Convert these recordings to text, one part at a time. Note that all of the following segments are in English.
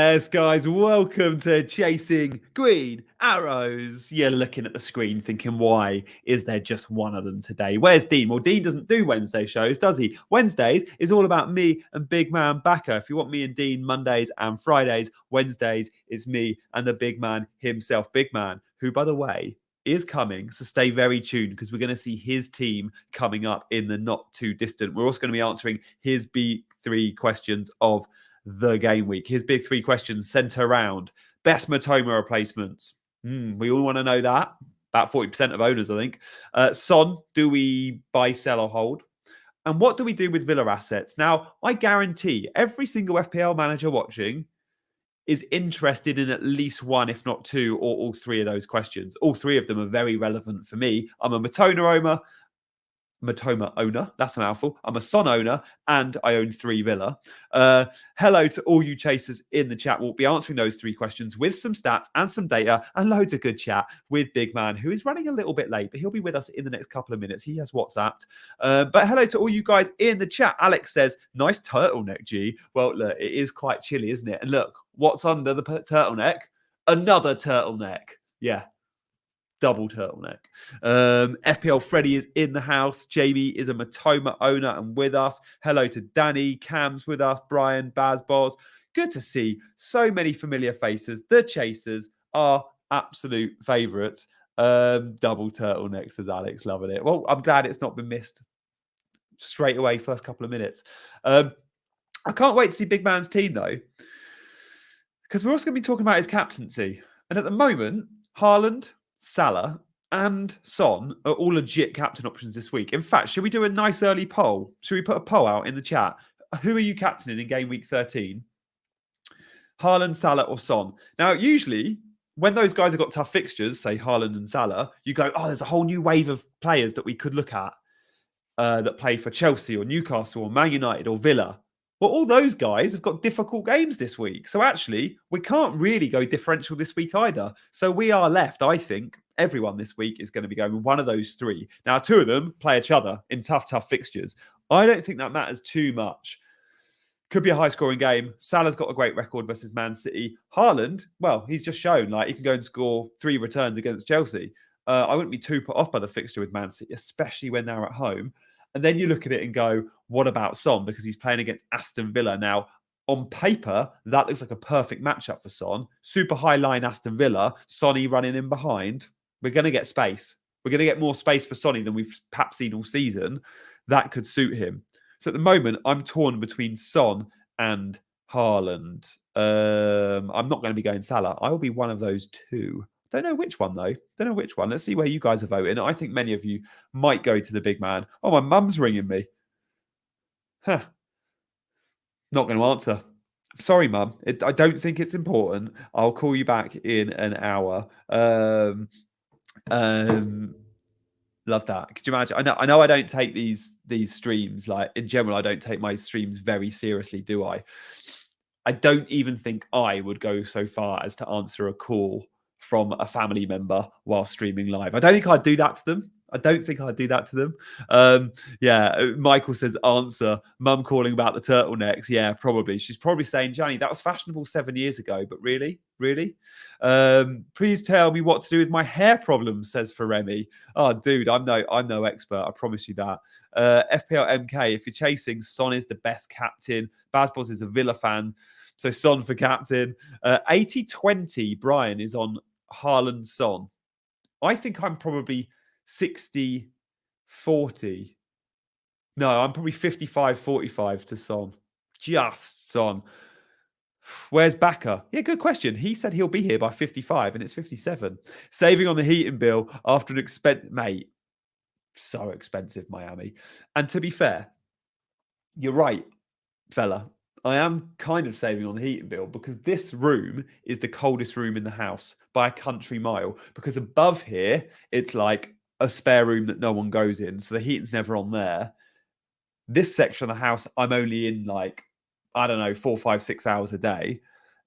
Yes, guys, welcome to Chasing Green Arrows. You're looking at the screen thinking, why is there just one of them today? Where's Dean? Well, Dean doesn't do Wednesday shows, does he? Wednesdays is all about me and Big Man Bakar. If you want me and Dean Mondays and Fridays, Wednesdays is me and the big man himself, Big Man, who, by the way, is coming. So stay very tuned because we're going to see his team coming up in the not too distant. We're also going to be answering his big three questions of the game week. His big three questions centre around best Mitoma replacements. We all want to know that. About 40% of owners, I think. Son, do we buy, sell, or hold? And what do we do with Villa assets? Now, I guarantee every single FPL manager watching is interested in at least one, if not two, or all three of those questions. All three of them are very relevant for me. I'm a Mitoma owner. That's a mouthful. I'm a Son owner and I own 3 Villa. Hello to all you chasers in the chat. We'll be answering those 3 questions with some stats and some data and loads of good chat with Big Man, who is running a little bit late, but he'll be with us in the next couple of minutes. He has WhatsApped. But hello to all you guys in the chat. Alex says, nice turtleneck, G. Well, look, it is quite chilly, isn't it? And look, what's under the turtleneck? Another turtleneck. Yeah. Double turtleneck. FPL Freddy is in the house. Jamie is a Mitoma owner and with us. Hello to Danny. Cam's with us. Brian, Bazbos. Good to see so many familiar faces. The Chasers are absolute favourites. Double turtleneck, says Alex. Loving it. Well, I'm glad it's not been missed straight away first couple of minutes. I can't wait to see Big Man's team, though, because we're also going to be talking about his captaincy. And at the moment, Haaland, Salah and Son are all legit captain options this week. In fact, should we do a nice early poll? Should we put a poll out in the chat? Who are you captaining in game week 13? Haaland, Salah or Son? Now, usually when those guys have got tough fixtures, say Haaland and Salah, you go, oh, there's a whole new wave of players that we could look at that play for Chelsea or Newcastle or Man United or Villa. Well, all those guys have got difficult games this week. So actually, we can't really go differential this week either. So we are left, I think, everyone this week is going to be going with one of those 3. Now, 2 of them play each other in tough fixtures. I don't think that matters too much. Could be a high-scoring game. Salah's got a great record versus Man City. Haaland, well, he's just shown like he can go and score 3 returns against Chelsea. I wouldn't be too put off by the fixture with Man City, especially when they're at home. And then you look at it and go, what about Son? Because he's playing against Aston Villa. Now, on paper, that looks like a perfect matchup for Son. Super high line Aston Villa, Sonny running in behind. We're going to get space. We're going to get more space for Sonny than we've perhaps seen all season. That could suit him. So at the moment, I'm torn between Son and Haaland. I'm not going to be going Salah. I will be one of those 2. Don't know which one, though. Don't know which one. Let's see where you guys are voting. I think many of you might go to the big man. Oh, my mum's ringing me. Huh. Not going to answer. Sorry, Mum. I don't think it's important. I'll call you back in an hour. Love that. Could you imagine? I know I don't take these streams, like in general, I don't take my streams very seriously, do I? I don't even think I would go so far as to answer a call from a family member while streaming live. I don't think I'd do that to them. Yeah, Michael says answer. Mum calling about the turtlenecks. Yeah, probably. She's probably saying, Johnny, that was fashionable 7 years ago, but really? Please tell me what to do with my hair problems, says Feremi. Oh, dude, I'm no expert. I promise you that. FPL MK, if you're chasing, Son is the best captain. Bazbos is a Villa fan. So Son for captain. 80-20, Brian is on Haaland Son. I think I'm probably 60-40. No, I'm probably 55-45 to Son. Just Son. Where's Bakar? Yeah, good question. He said he'll be here by 55 and it's 57. Saving on the heating bill after an expensive... Mate, so expensive, Miami. And to be fair, you're right, fella. I am kind of saving on the heating bill because this room is the coldest room in the house by a country mile. Because above here, it's like a spare room that no one goes in. So the heating's never on there. This section of the house, I'm only in like, I don't know, 4, 5, 6 hours a day.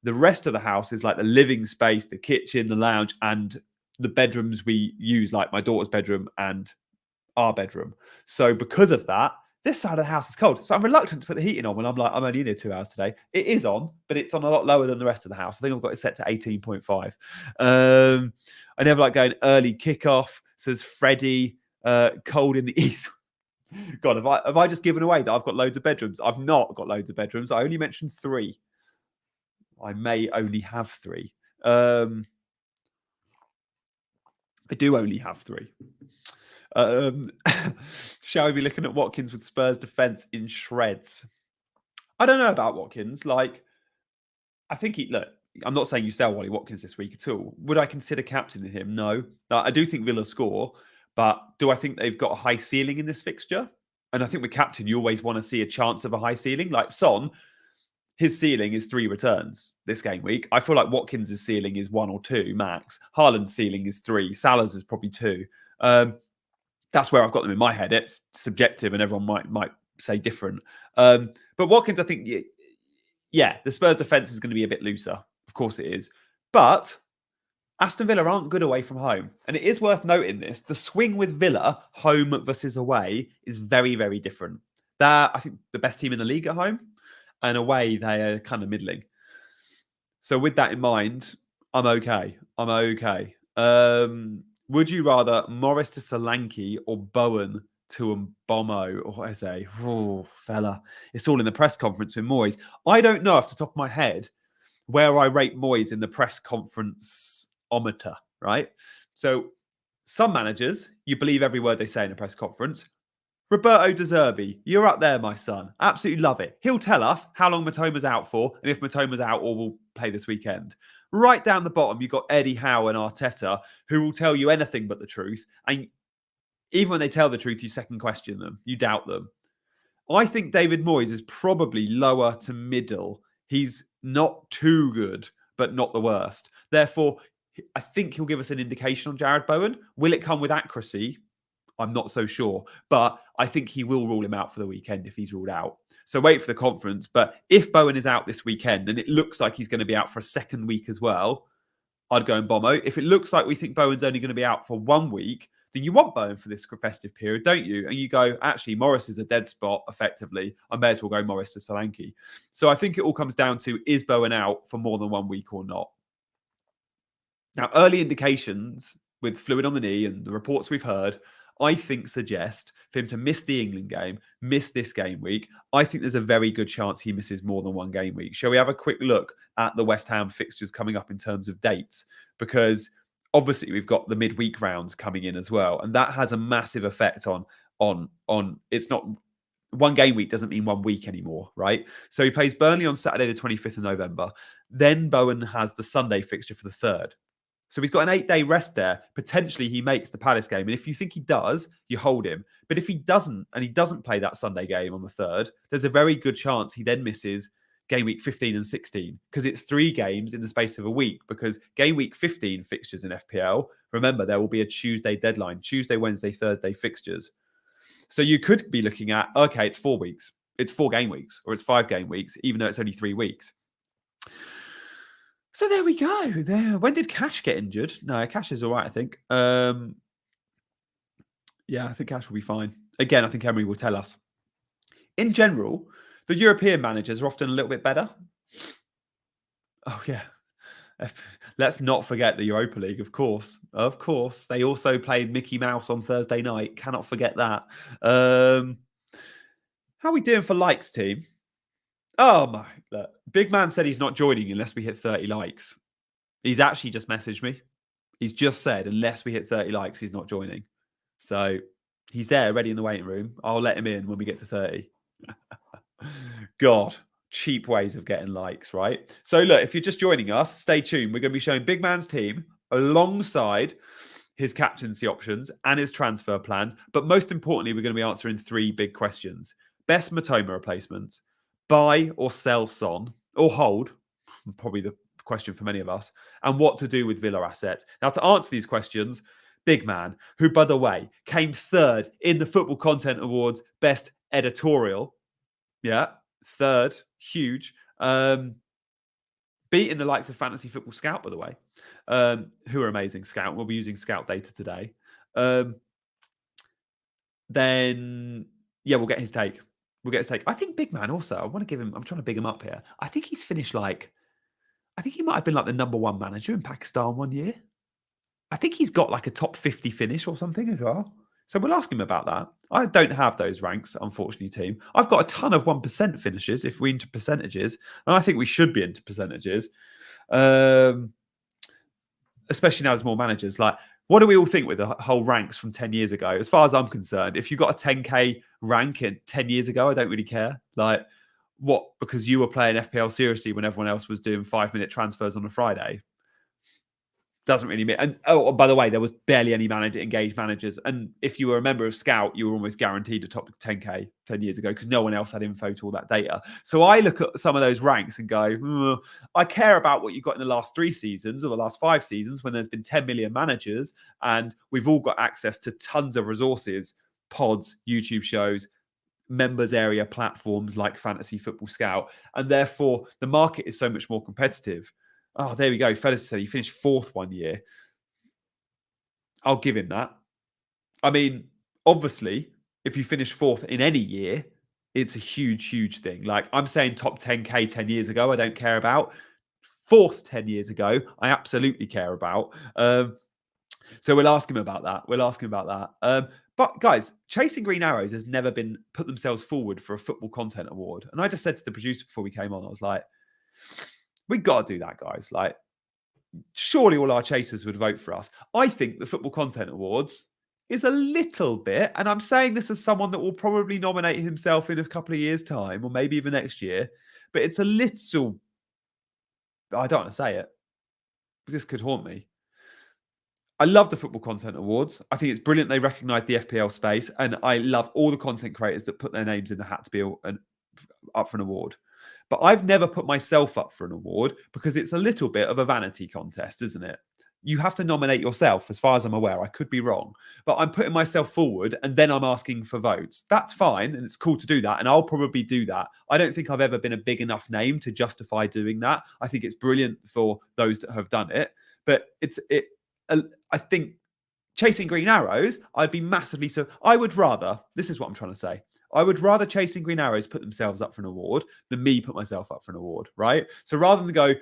The rest of the house is like the living space, the kitchen, the lounge, and the bedrooms we use, like my daughter's bedroom and our bedroom. So because of that, This side of the house is cold. So I'm reluctant to put the heating on when I'm like, I'm only in here 2 hours today. It is on, but it's on a lot lower than the rest of the house. I think I've got it set to 18.5. I never like going early kickoff, says Freddie. Cold in the east. God, have I just given away that I've got loads of bedrooms? I've not got loads of bedrooms. I only mentioned 3. I may only have 3. I do only have 3. Shall we be looking at Watkins with Spurs defence in shreds? I don't know about Watkins. Like, I think look, I'm not saying you sell Wally Watkins this week at all. Would I consider captaining him? No. I do think Villa score, but do I think they've got a high ceiling in this fixture? And I think with captain, you always want to see a chance of a high ceiling. Like Son, his ceiling is 3 returns this game week. I feel like Watkins' ceiling is 1 or 2 max. Haaland's ceiling is 3. Salah's is probably 2. That's where I've got them in my head. It's subjective, and everyone might say different. But Watkins, I think, yeah, the Spurs defence is going to be a bit looser. Of course it is. But Aston Villa aren't good away from home. And it is worth noting this. The swing with Villa, home versus away, is very, very different. They're, I think, the best team in the league at home. And away, they are kind of middling. So with that in mind, I'm okay. Would you rather Morris to Solanke or Bowen to Mbomo? Or I say, oh, fella, it's all in the press conference with Moyes. I don't know off the top of my head where I rate Moyes in the press conference-ometer, right? So some managers, you believe every word they say in a press conference. Roberto De Zerbi, you're up there, my son. Absolutely love it. He'll tell us how long Mitoma's out for and if Mitoma's out or will play this weekend. Right down the bottom, you've got Eddie Howe and Arteta, who will tell you anything but the truth. And even when they tell the truth, you second question them. You doubt them. I think David Moyes is probably lower to middle. He's not too good, but not the worst. Therefore, I think he'll give us an indication on Jarrod Bowen. Will it come with accuracy? I'm not so sure, but I think he will rule him out for the weekend if he's ruled out. So wait for the conference. But if Bowen is out this weekend and it looks like he's going to be out for a second week as well, I'd go Mbomo. If it looks like we think Bowen's only going to be out for 1 week, then you want Bowen for this festive period, don't you? And you go, actually, Morris is a dead spot, effectively. I may as well go Morris to Solanke. So I think it all comes down to, is Bowen out for more than 1 week or not? Now, early indications with fluid on the knee and the reports we've heard, I think suggest for him to miss the England game, miss this game week. I think there's a very good chance he misses more than 1 game week. Shall we have a quick look at the West Ham fixtures coming up in terms of dates? Because obviously we've got the midweek rounds coming in as well. And that has a massive effect on it's not 1 game week doesn't mean 1 week anymore, right? So he plays Burnley on Saturday, the 25th of November. Then Bowen has the Sunday fixture for the 3rd. So he's got an 8-day rest there. Potentially he makes the Palace game. And if you think he does, you hold him. But if he doesn't, and he doesn't play that Sunday game on the 3rd, there's a very good chance he then misses game week 15 and 16 because it's 3 games in the space of a week. Because game week 15 fixtures in FPL, remember, there will be a Tuesday deadline. Tuesday, Wednesday, Thursday fixtures. So you could be looking at, okay, it's 4 weeks. It's 4 game weeks or it's 5 game weeks, even though it's only 3 weeks. So there we go. There. When did Cash get injured? No, Cash is all right, I think. Yeah, I think Cash will be fine. Again, I think Emery will tell us. In general, the European managers are often a little bit better. Oh, yeah. Let's not forget the Europa League, of course. Of course. They also played Mickey Mouse on Thursday night. Cannot forget that. How are we doing for likes, team? Oh my, look, Big Man said he's not joining unless we hit 30 likes. He's actually just messaged me. He's just said, unless we hit 30 likes, he's not joining. So he's there, ready in the waiting room. I'll let him in when we get to 30. God, cheap ways of getting likes, right? So look, if you're just joining us, stay tuned. We're going to be showing Big Man's team alongside his captaincy options and his transfer plans. But most importantly, we're going to be answering 3 big questions. Best Mitoma replacement, buy or sell Son, or hold, probably the question for many of us, and what to do with Villa assets. Now, to answer these questions, Big Man, who, by the way, came 3rd in the Football Content Awards Best Editorial. Yeah, 3rd, huge. Beating the likes of Fantasy Football Scout, by the way, who are amazing. Scout. We'll be using Scout data today. Then Yeah, we'll get his take. I think Big Man also, I want to give him, I'm trying to big him up here. I think he's finished I think he might have been the number one manager in Pakistan one year. I think he's got a top 50 finish or something as well. So we'll ask him about that. I don't have those ranks, unfortunately, team. I've got a ton of 1% finishes if we're into percentages. And I think we should be into percentages. Especially now there's more managers. What do we all think with the whole ranks from 10 years ago? As far as I'm concerned, if you got a 10K rank in 10 years ago, I don't really care. What? Because you were playing FPL seriously when everyone else was doing 5-minute transfers on a Friday. Doesn't really mean. And by the way, there was barely any engaged managers. And if you were a member of Scout, you were almost guaranteed a top 10K 10 years ago because no one else had info to all that data. So I look at some of those ranks and go, I care about what you got in the last 3 seasons or the last 5 seasons when there's been 10 million managers and we've all got access to tons of resources, pods, YouTube shows, members area platforms like Fantasy Football Scout. And therefore, the market is so much more competitive. Oh, there we go. Fellas said he finished 4th one year. I'll give him that. I mean, obviously, if you finish 4th in any year, it's a huge, huge thing. I'm saying top 10K 10 years ago, I don't care about. 4th 10 years ago, I absolutely care about. So we'll ask him about that. But guys, Chasing Green Arrows has never been put themselves forward for a football content award. And I just said to the producer before we came on, I was like, we got to do that, guys. Surely all our chasers would vote for us. I think the Football Content Awards is a little bit, and I'm saying this as someone that will probably nominate himself in a couple of years' time, or maybe even next year, but it's a little, I don't want to say it, but this could haunt me. I love the Football Content Awards. I think it's brilliant they recognise the FPL space, and I love all the content creators that put their names in the hat to be up for an award. But I've never put myself up for an award because it's a little bit of a vanity contest, isn't it? You have to nominate yourself, as far as I'm aware. I could be wrong. But I'm putting myself forward and then I'm asking for votes. That's fine. And it's cool to do that. And I'll probably do that. I don't think I've ever been a big enough name to justify doing that. I think it's brilliant for those that have done it. But I think Chasing Green Arrows, I'd be massively so. I would rather, this is what I'm trying to say. I would rather Chasing Green Arrows put themselves up for an award than me put myself up for an award, right? So rather than go,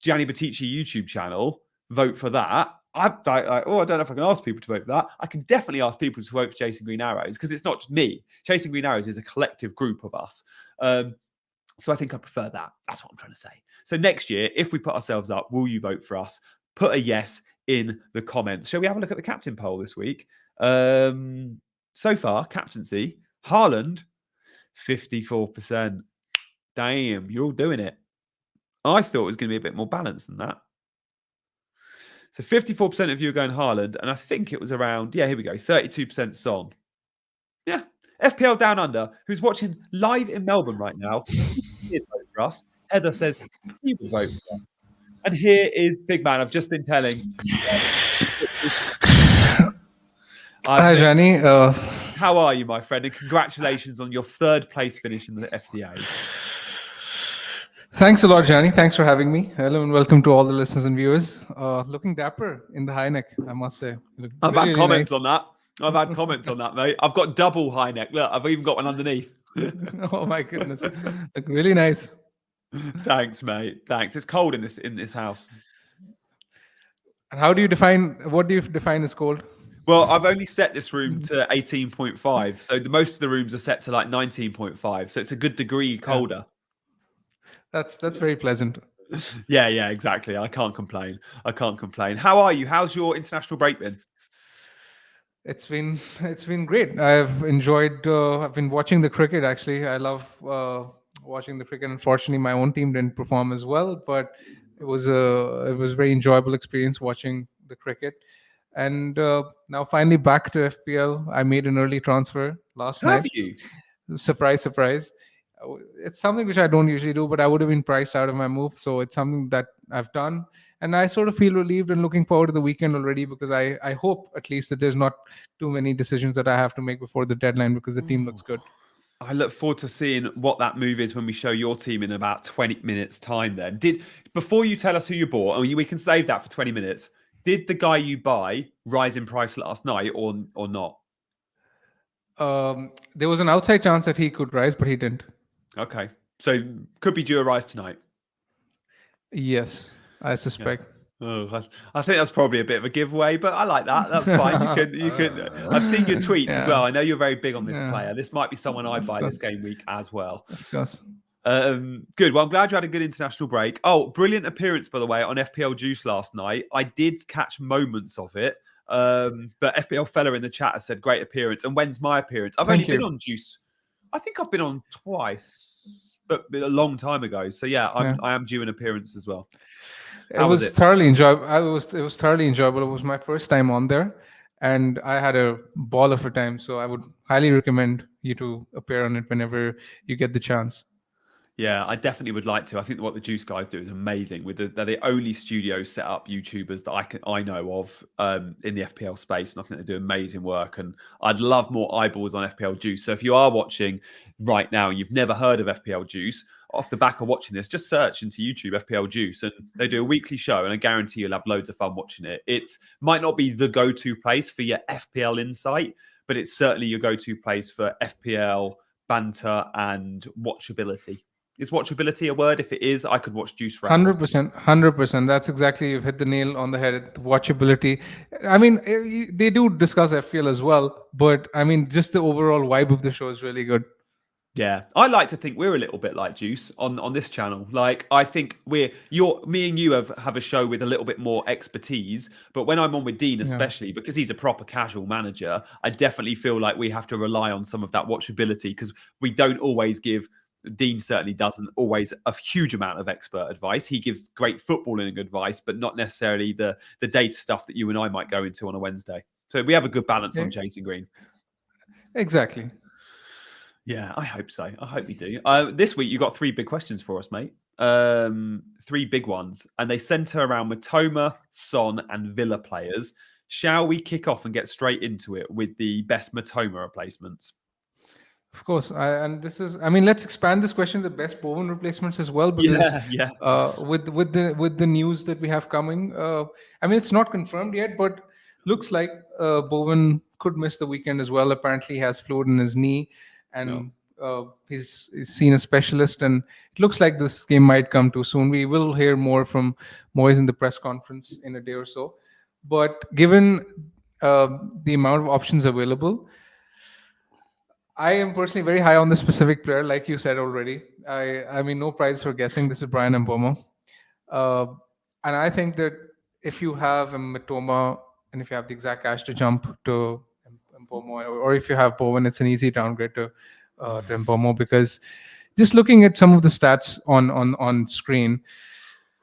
Gianni Battici YouTube channel, vote for that, I don't know if I can ask people to vote for that. I can definitely ask people to vote for Chasing Green Arrows because it's not just me. Chasing Green Arrows is a collective group of us. So I think I prefer that. That's what I'm trying to say. So next year, if we put ourselves up, will you vote for us? Put a yes in the comments. Shall we have a look at the captain poll this week? So far, captaincy, Haaland, 54%. Damn, you're all doing it. I thought it was going to be a bit more balanced than that. So 54% of you are going Haaland, and I think it was around, here we go, 32% Son. Yeah. FPL Down Under, who's watching live in Melbourne right now, he would vote for us. Heather says he will vote for us. And here is Big Man. I've just been telling. Hi, Gianni. How are you, my friend? And congratulations on your 3rd place finish in the FCA. Thanks a lot, Gianni. Thanks for having me. Hello and welcome to all the listeners and viewers. Looking dapper in the high neck, I must say. I've had comments on that. I've had comments on that, mate. I've got double high neck. Look, I've even got one underneath. Oh my goodness. Look really nice. Thanks, mate. Thanks. It's cold in this house. And what do you define as cold? Well, I've only set this room to 18.5. So most of the rooms are set to 19.5. So it's a good degree colder. That's very pleasant. Yeah, exactly. I can't complain. How are you? How's your international break been? It's been great. I've enjoyed. I've been watching the cricket. Actually, I love watching the cricket. Unfortunately, my own team didn't perform as well, but it was a very enjoyable experience watching the cricket. And now finally back to FPL. I made an early transfer last night. Have you? Surprise, surprise. It's something which I don't usually do, but I would have been priced out of my move. So it's something that I've done. And I sort of feel relieved and looking forward to the weekend already because I hope at least that there's not too many decisions that I have to make before the deadline because the team looks good. I look forward to seeing what that move is when we show your team in about 20 minutes time then. Before you tell us who you bought, we can save that for 20 minutes. Did the guy you buy rise in price last night or not? There was an outside chance that he could rise, but he didn't. Okay. So could be due a rise tonight. Yes, I Yeah. suspect. Oh, I think that's probably a bit of a giveaway, but I like that. That's fine. You can. I've seen your tweets as well. Yeah, I know you're very big on this yeah, player. This might be someone I of buy this course, game week as well. of course. Good. Well, I'm glad you had a good international break. Oh, brilliant appearance, by the way, on FPL Juice last night. I did catch moments of it. But FPL fella in the chat has said great appearance. And when's my appearance? I've only Thank been you. on Juice. I think I've been on twice, but a long time ago. So yeah, Yeah. I am due an appearance as well. It How was was it? thoroughly enjoyable. It was thoroughly enjoyable. It was my first time on there, and I had a ball of a time. So I would highly recommend you to appear on it whenever you get the chance. Yeah, I definitely would like to. I think what the Juice guys do is amazing. They're the only studio set up YouTubers that I know of in the FPL space, and I think they do amazing work. And I'd love more eyeballs on FPL Juice. So if you are watching right now, and you've never heard of FPL Juice, off the back of watching this, just search into YouTube FPL Juice, and they do a weekly show, and I guarantee you'll have loads of fun watching it. It might not be the go-to place for your FPL insight, but it's certainly your go-to place for FPL banter and watchability. Is watchability a word? If it is, I could watch Juice for hours. 100%, 100%. That's exactly, you've hit the nail on the head. Watchability. I mean, they do discuss FPL as well, but I mean, just the overall vibe of the show is really good. Yeah, I like to think we're a little bit like Juice on this channel. Like, I think me and you have a show with a little bit more expertise. But when I'm on with Dean, Yeah. especially because he's a proper casual manager, I definitely feel like we have to rely on some of that watchability because we don't always give. Dean certainly doesn't always a huge amount of expert advice. He gives great footballing advice, but not necessarily the data stuff that you and I might go into on a Wednesday. So we have a good balance on Eh, Chasing Green. Exactly. Yeah, I hope so. I hope you do. This week you got 3 big questions for us, mate. 3 big ones, and they centre around Mitoma, Son, and Villa players. Shall we kick off and get straight into it with the best Mitoma replacements? Of course, and this is. I mean, let's expand this question to the best Bowen replacements as well, because Yeah. with the news that we have coming, I mean, it's not confirmed yet, but looks like Bowen could miss the weekend as well. Apparently, he has fluid in his knee, and he's seen a specialist, and it looks like this game might come too soon. We will hear more from Moyes in the press conference in a day or so, but given the amount of options available, I am personally very high on this specific player, like you said already. I mean, no prize for guessing. This is Brian Mbomo, uh, and I think that if you have a Mitoma and if you have the exact cash to jump to Mbomo, or if you have Bowen, it's an easy downgrade to Mbomo, because just looking at some of the stats on screen,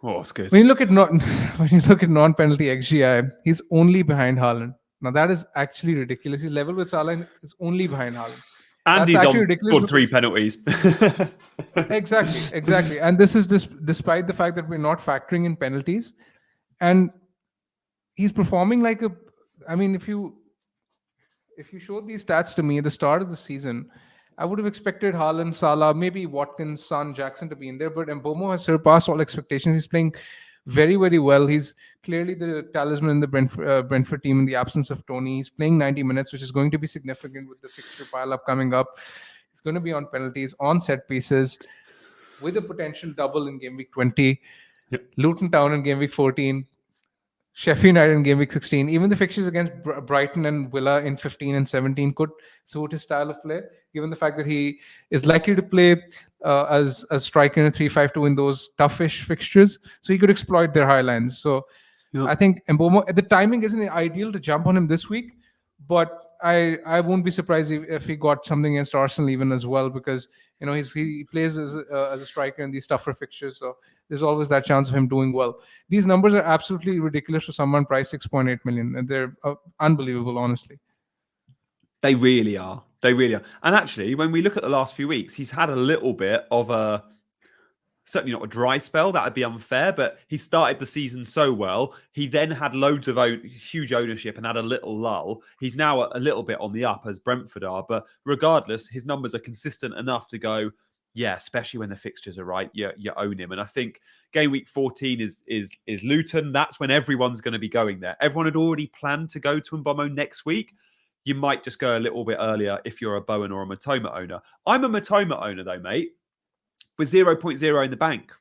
Oh, it's good. when you look at non-penalty XGI, he's only behind Haaland. Now that is actually ridiculous. His level with Salah is only behind Haaland. And That's he's actually ridiculous scored 3 because penalties. exactly, and this is despite the fact that we're not factoring in penalties, and he's performing like a. I mean, if you showed these stats to me at the start of the season, I would have expected Haaland, Salah, maybe Watkins, Son, Jackson to be in there, but Mbomo has surpassed all expectations. He's playing very, very well. He's clearly the talisman in the Brentford team in the absence of Tony. He's playing 90 minutes, which is going to be significant with the fixture pile up coming up. He's going to be on penalties, on set pieces, with a potential double in game week 20. Yep. Luton Town in game week 14. Sheffield United in game week 16. Even the fixtures against Brighton and Villa in 15 and 17 could suit his style of play, given the fact that he is likely to play as a striker in a 3-5-2 in those toughish fixtures. So he could exploit their high lines. So I think Mbomo, the timing isn't ideal to jump on him this week, but I won't be surprised if he got something against Arsenal even as well, because he plays as a striker in these tougher fixtures, so there's always that chance of him doing well. These numbers are absolutely ridiculous for someone priced 6.8 million, and they're unbelievable, honestly. They really are. They really are. And actually, when we look at the last few weeks, he's had a little bit of a, certainly not a dry spell, that would be unfair, but he started the season so well. He then had loads of huge ownership and had a little lull. He's now a little bit on the up, as Brentford are, but regardless, his numbers are consistent enough to go, yeah, especially when the fixtures are right, you own him. And I think game week 14 is Luton. That's when everyone's going to be going there. Everyone had already planned to go to Mbomo next week. you might just go a little bit earlier if you're a Bowen or a Mitoma owner. I'm a Mitoma owner though, mate, with 0.0 in the bank.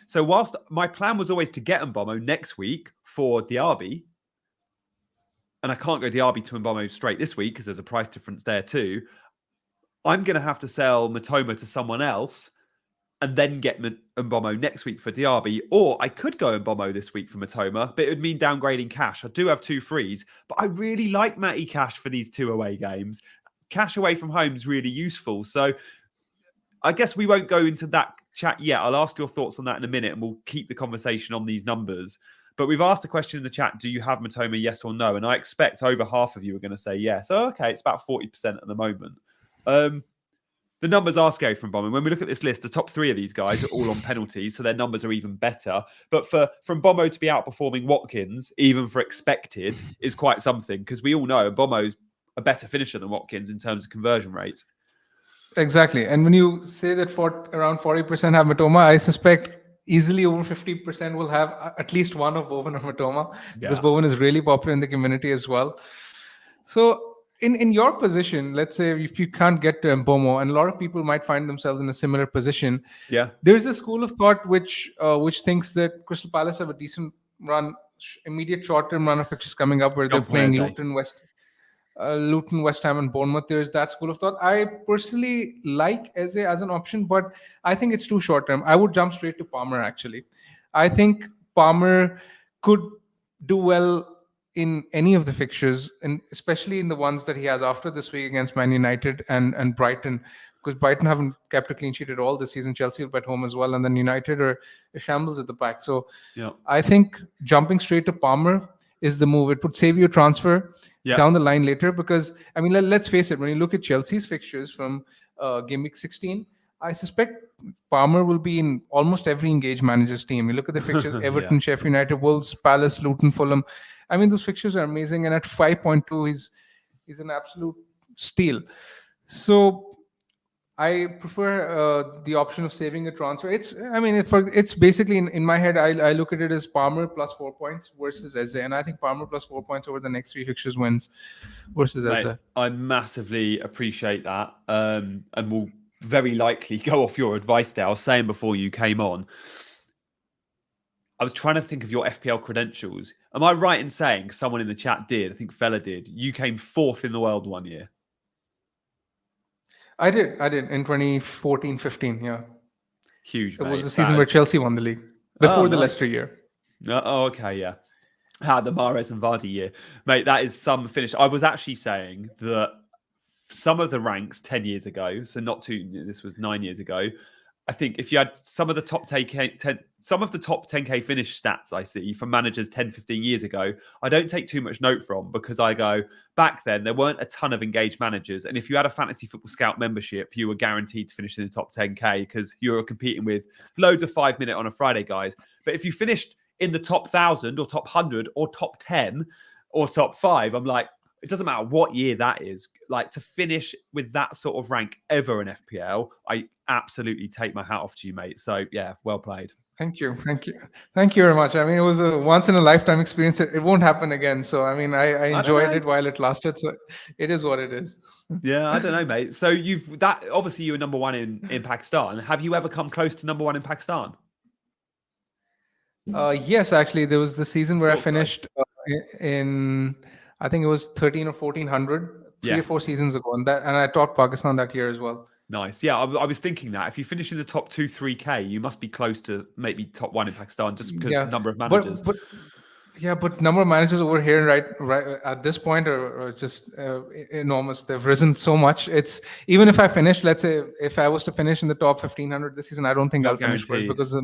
So whilst my plan was always to get Mbomo next week for Diaby, and I can't go Diaby to Mbomo straight this week because there's a price difference there too, I'm going to have to sell Mitoma to someone else and then get Mbomo next week for Diaby. Or I could go Mbomo this week for Mitoma, but it would mean downgrading Cash. I do have 2 frees, but I really like Matty Cash for these 2 away games. Cash away from home is really useful. So I guess we won't go into that chat yet. I'll ask your thoughts on that in a minute, and we'll keep the conversation on these numbers. But we've asked a question in the chat, do you have Mitoma, yes or no? And I expect over half of you are going to say yes. So, okay, it's about 40% at the moment. The numbers are scary from Bomo. When we look at this list, the top 3 of these guys are all on penalties, so their numbers are even better. But from Bomo to be outperforming Watkins, even for expected, is quite something, because we all know Bomo's a better finisher than Watkins in terms of conversion rate. Exactly. And when you say that around 40% have Mitoma, I suspect easily over 50% will have at least one of Bowen or Mitoma, because Bowen is really popular in the community as well. So in your position, let's say if you can't get to Mbomo, and a lot of people might find themselves in a similar position, there's a school of thought which thinks that Crystal Palace have a decent run, immediate short-term run of fixtures coming up where they're playing Luton, West Ham, and Bournemouth. There's that school of thought. I personally like Eze as an option, but I think it's too short-term. I would jump straight to Palmer, actually. I think Palmer could do well in any of the fixtures, and especially in the ones that he has after this week against Man United and Brighton, because Brighton haven't kept a clean sheet at all this season. Chelsea will be at home as well, and then United are a shambles at the back. So I think jumping straight to Palmer is the move. It would save you a transfer down the line later, because, I mean, let's face it, when you look at Chelsea's fixtures from game week 16, I suspect Palmer will be in almost every engaged manager's team. You look at the fixtures, Everton, Sheffield United, Wolves, Palace, Luton, Fulham. I mean, those fixtures are amazing. And at 5.2, he's an absolute steal. So I prefer the option of saving a transfer. It's basically, in my head, I look at it as Palmer plus 4 points versus Eze. And I think Palmer plus 4 points over the next 3 fixtures wins versus Eze. I massively appreciate that. And we'll very likely go off your advice there. I was saying before you came on, I was trying to think of your FPL credentials. Am I right in saying someone in the chat did? I think Fella did. You came 4th in the world one year. I did in 2014-15. Yeah, huge. It was the season where Chelsea won the league before the Leicester year. Oh, okay, yeah. The Mahrez and Vardy year, mate. That is some finish. I was actually saying that some of the ranks 10 years ago, so not too. This was 9 years ago. I think if you had some of the top 10K finish stats I see from managers 10, 15 years ago, I don't take too much note from, because I go, back then, there weren't a ton of engaged managers. And if you had a Fantasy Football Scout membership, you were guaranteed to finish in the top 10K, because you were competing with loads of 5-minute on a Friday guys. But if you finished in the top 1,000 or top 100 or top 10 or top 5, I'm like, it doesn't matter what year that is. Like, to finish with that sort of rank ever in FPL, I absolutely take my hat off to you, mate. So, yeah, well played. Thank you very much. I mean, it was a once in a lifetime experience. It won't happen again. So, I mean, I enjoyed it while it lasted. So, it is what it is. Yeah, I don't know, mate. So, obviously you were number 1 in Pakistan. Have you ever come close to number 1 in Pakistan? Yes, actually, there was the season where I finished in, I think it was 13 or 1400, 3 or 4 seasons ago, and I taught Pakistan that year as well. Nice. Yeah, I was thinking that if you finish in the top 2-3K, you must be close to maybe top 1 in Pakistan, just because the number of managers. But number of managers over here right at this point are just enormous. They've risen so much. It's, even if I finish, let's say if I was to finish in the top 1500 this season, I don't think I'll finish first, because the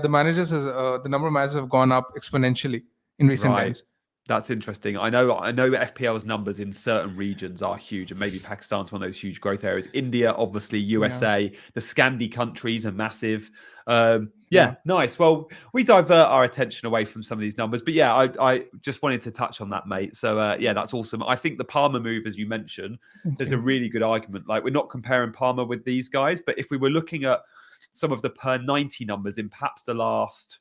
managers the number of managers have gone up exponentially in recent times. That's interesting. I know FPL's numbers in certain regions are huge, and maybe Pakistan's one of those huge growth areas. India, obviously, USA, the Scandi countries are massive. Nice. Well, we divert our attention away from some of these numbers, but I just wanted to touch on that, mate. So that's awesome. I think the Palmer move, as you mentioned, there's a really good argument. Like, we're not comparing Palmer with these guys, but if we were looking at some of the per 90 numbers in perhaps the last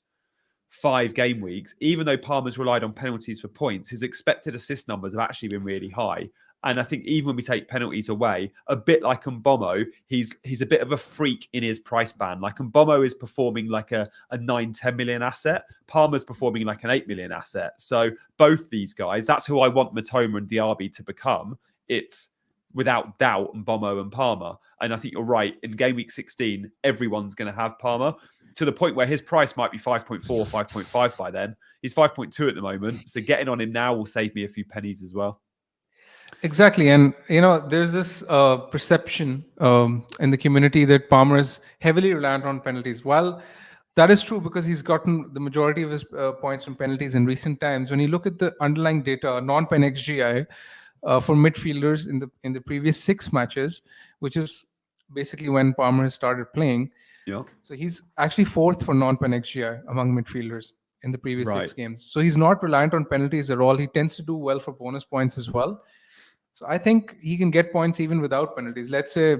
5 game weeks, even though Palmer's relied on penalties for points, his expected assist numbers have actually been really high. And I think even when we take penalties away, a bit like Mbomo, he's a bit of a freak in his price band. Like Mbomo is performing like a 9-10 million asset. Palmer's performing like an 8 million asset. So both these guys, that's who I want Mitoma and Diaby to become. It's without doubt Mbomo and Palmer. And I think you're right. In game week 16, everyone's going to have Palmer to the point where his price might be 5.4, 5.5 by then. He's 5.2 at the moment. So getting on him now will save me a few pennies as well. Exactly. And, there's this perception in the community that Palmer is heavily reliant on penalties. While that is true because he's gotten the majority of his points from penalties in recent times, when you look at the underlying data, non-pen XGI for midfielders in the previous 6 matches, which is basically when Palmer has started playing. Yeah. So he's actually 4th for non-pen XGI among midfielders in the previous 6 games. So he's not reliant on penalties at all. He tends to do well for bonus points as well. So I think he can get points even without penalties. Let's say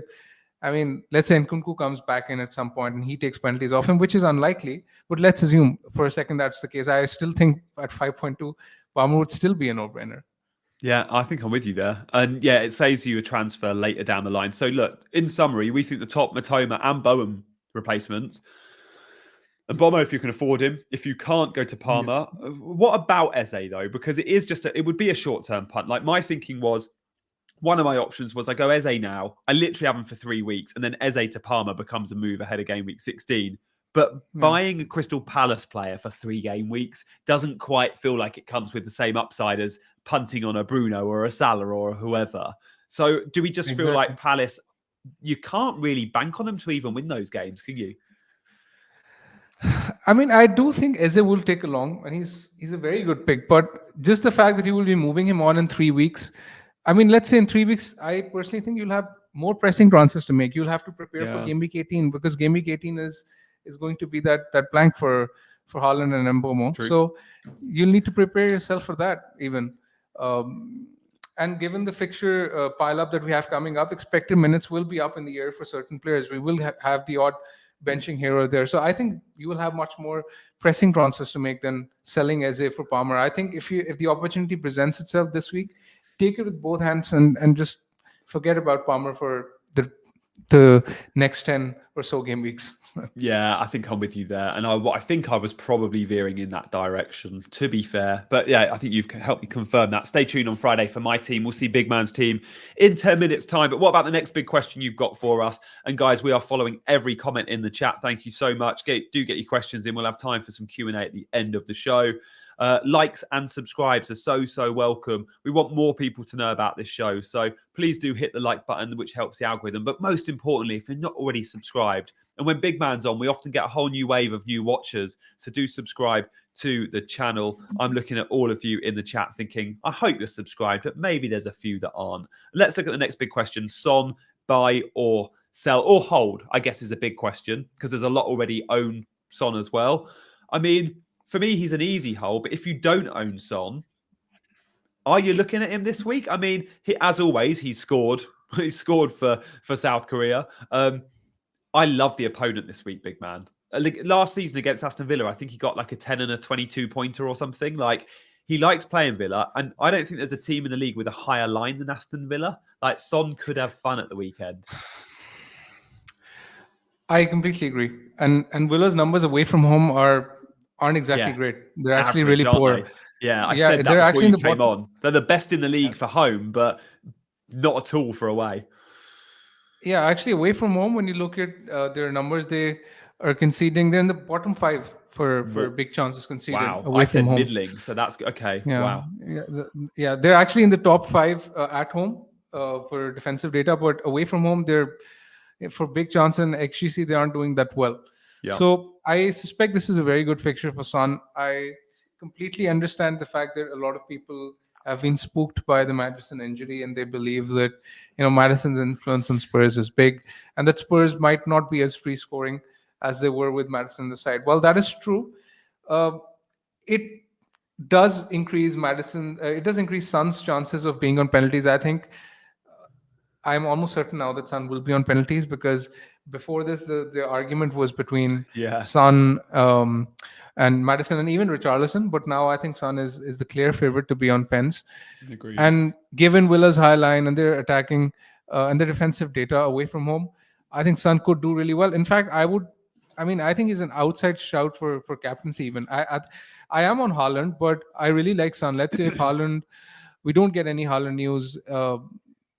Nkunku comes back in at some point and he takes penalties off him, which is unlikely. But let's assume for a second that's the case. I still think at 5.2, Palmer would still be a no-brainer. Yeah, I think I'm with you there. And yeah, it saves you a transfer later down the line. So look, in summary, we think the top Mitoma and Bowen replacements. And Bomo, if you can afford him. If you can't, go to Palmer. Yes. What about Eze, though? Because it is just it would be a short-term punt. Like my thinking was, one of my options was I go Eze now. I literally have him for 3 weeks. And then Eze to Palmer becomes a move ahead of game week 16. But buying a Crystal Palace player for 3 game weeks doesn't quite feel like it comes with the same upside as punting on a Bruno or a Salah or whoever. So do we just feel like Palace, you can't really bank on them to even win those games, can you? I mean, I do think Eze will take along, and he's a very good pick. But just the fact that you will be moving him on in 3 weeks, I mean, let's say in 3 weeks, I personally think you'll have more pressing transfers to make. You'll have to prepare for game week 18 because game week 18 is going to be that blank for Haaland and Mbomo. True. So you'll need to prepare yourself for that even. And given the fixture pile-up that we have coming up, expected minutes will be up in the air for certain players. We will have the odd benching here or there. So I think you will have much more pressing transfers to make than selling Eze for Palmer. I think if the opportunity presents itself this week, take it with both hands and just forget about Palmer for the next 10 or so game weeks. Yeah, I think I'm with you there. And I think I was probably veering in that direction, to be fair. But yeah, I think you've helped me confirm that. Stay tuned on Friday for my team. We'll see Big Man's team in 10 minutes' time. But what about the next big question you've got for us? And guys, we are following every comment in the chat. Thank you so much. Do get your questions in. We'll have time for some Q&A at the end of the show. Likes and subscribes are so welcome. We want more people to know about this show. So please do hit the like button, which helps the algorithm. But most importantly, if you're not already subscribed, and when Big Man's on, we often get a whole new wave of new watchers. So do subscribe to the channel. I'm looking at all of you in the chat thinking, I hope you're subscribed, but maybe there's a few that aren't. Let's look at the next big question. Son, buy or sell or hold, I guess is a big question because there's a lot already own Son as well. I mean, for me, he's an easy hold, but if you don't own Son, are you looking at him this week? I mean, as always, he's scored. He scored for South Korea. I love the opponent this week, Big Man. Last season against Aston Villa, I think he got like a 10 and a 22 pointer or something. Like, he likes playing Villa, and I don't think there's a team in the league with a higher line than Aston Villa. Like, Son could have fun at the weekend. I completely agree. And Villa's numbers away from home aren't exactly great. They're actually really poor. Yeah, I said that before you came on. They're the best in the league for home, but not at all for away. Yeah, actually, away from home, when you look at their numbers, they are conceding. They're in the bottom 5 for big chances conceded. Wow, away from home. Middling, so that's okay. Yeah. Wow. They're actually in the top 5 at home for defensive data, but away from home, they're for big chance and XGC, they aren't doing that well. Yeah. So I suspect this is a very good fixture for Son. I completely understand the fact that a lot of people have been spooked by the Maddison injury, and they believe that Maddison's influence on Spurs is big, and that Spurs might not be as free scoring as they were with Maddison on the side. Well, that is true. It does increase it does increase Son's chances of being on penalties. I think I'm almost certain now that Son will be on penalties because before this, the argument was between Yeah, Son and Madison and even Richarlison. But now I think Son is the clear favorite to be on pens. agreed. And given Villa's high line and their attacking and their defensive data away from home, I think Son could do really well. In fact, I think he's an outside shout for captaincy. Even I am on Haaland, but I really like Son. Let's say if Haaland, we don't get any Haaland news,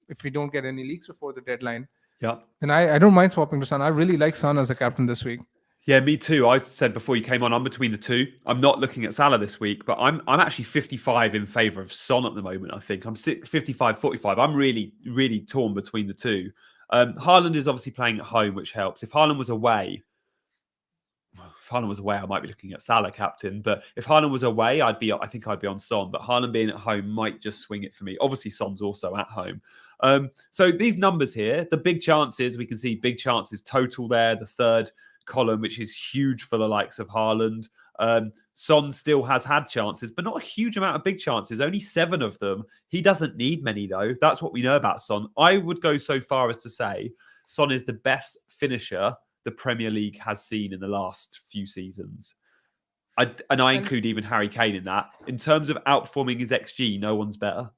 if we don't get any leaks before the deadline, Yeah. then I don't mind swapping to Son. I really like Son as a captain this week. Yeah, me too. I said before you came on, I'm between the two. I'm not looking at Salah this week, but I'm actually 55 in favour of Son at the moment, I think. I'm 55, 45. I'm really, really torn between the two. Haaland is obviously playing at home, which helps. If Haaland was away, I might be looking at Salah captain. But if Haaland was away, I think I'd be on Son. But Haaland being at home might just swing it for me. Obviously, Son's also at home. So these numbers here, the big chances, we can see big chances total there. The third column, which is huge for the likes of Haaland. Son still has had chances, but not a huge amount of big chances, only 7 of them. He doesn't need many, though. That's what we know about Son. I would go so far as to say Son is the best finisher the Premier League has seen in the last few seasons. I include even Harry Kane in that. In terms of outperforming his XG, no one's better.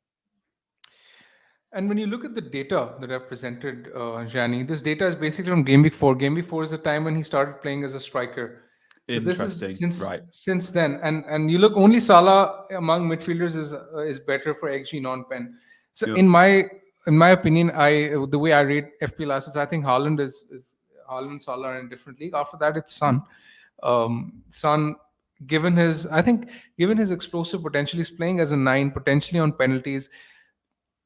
And when you look at the data that I've presented, Jani, this data is basically from Game Week 4. Game Week 4 is the time when he started playing as a striker. So this is since then, and you look, only Salah among midfielders is better for XG non-pen. So in my opinion, the way I rate FPL assets, I think Haaland is Haaland, Salah are in a different league. After that, it's Son. Son, given his explosive potential, he's playing as a 9, potentially on penalties.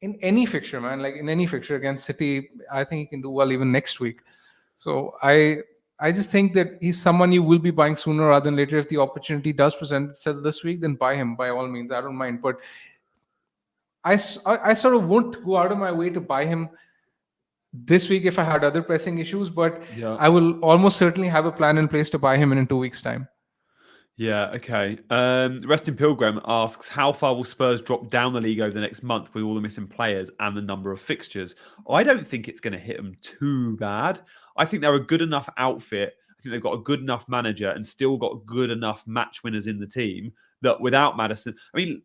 In any fixture, man, like in any fixture against City, I think he can do well even next week. So I just think that he's someone you will be buying sooner rather than later. If the opportunity does present itself this week, then buy him by all means. I don't mind. But I sort of won't go out of my way to buy him this week if I had other pressing issues. But I will almost certainly have a plan in place to buy him in 2 weeks' time. Yeah, okay. Resting Pilgrim asks, how far will Spurs drop down the league over the next month with all the missing players and the number of fixtures? I don't think it's going to hit them too bad. I think they're a good enough outfit. I think they've got a good enough manager and still got good enough match winners in the team that without Maddison... I mean,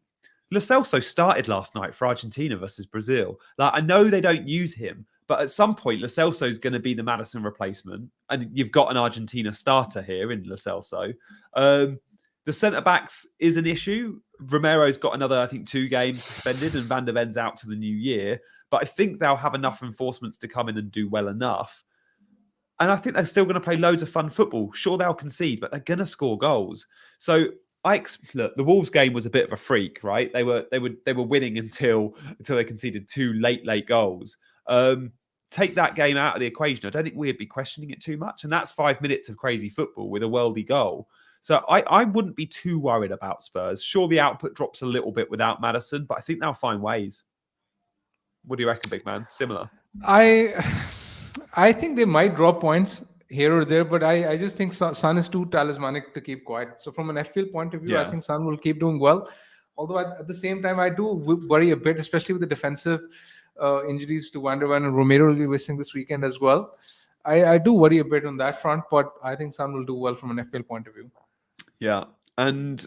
Lo Celso started last night for Argentina versus Brazil. Like, I know they don't use him, but at some point, Lo Celso is going to be the Maddison replacement. And you've got an Argentina starter here in Lo Celso. The centre-backs is an issue. Romero's got another, I think, 2 games suspended and Van der Ven's out to the new year. But I think they'll have enough enforcements to come in and do well enough. And I think they're still going to play loads of fun football. Sure, they'll concede, but they're going to score goals. So look, the Wolves game was a bit of a freak, right? They were winning until they conceded 2 late goals. Take that game out of the equation. I don't think we'd be questioning it too much. And that's 5 minutes of crazy football with a worldy goal. So I wouldn't be too worried about Spurs. Sure, the output drops a little bit without Maddison, but I think they'll find ways. What do you reckon, big man? Similar? I think they might drop points here or there, but I just think Son is too talismanic to keep quiet. So from an FPL point of view, I think Son will keep doing well. Although at the same time, I do worry a bit, especially with the defensive injuries to Van der Ven, and Romero will be missing this weekend as well. I do worry a bit on that front, but I think Son will do well from an FPL point of view. Yeah. And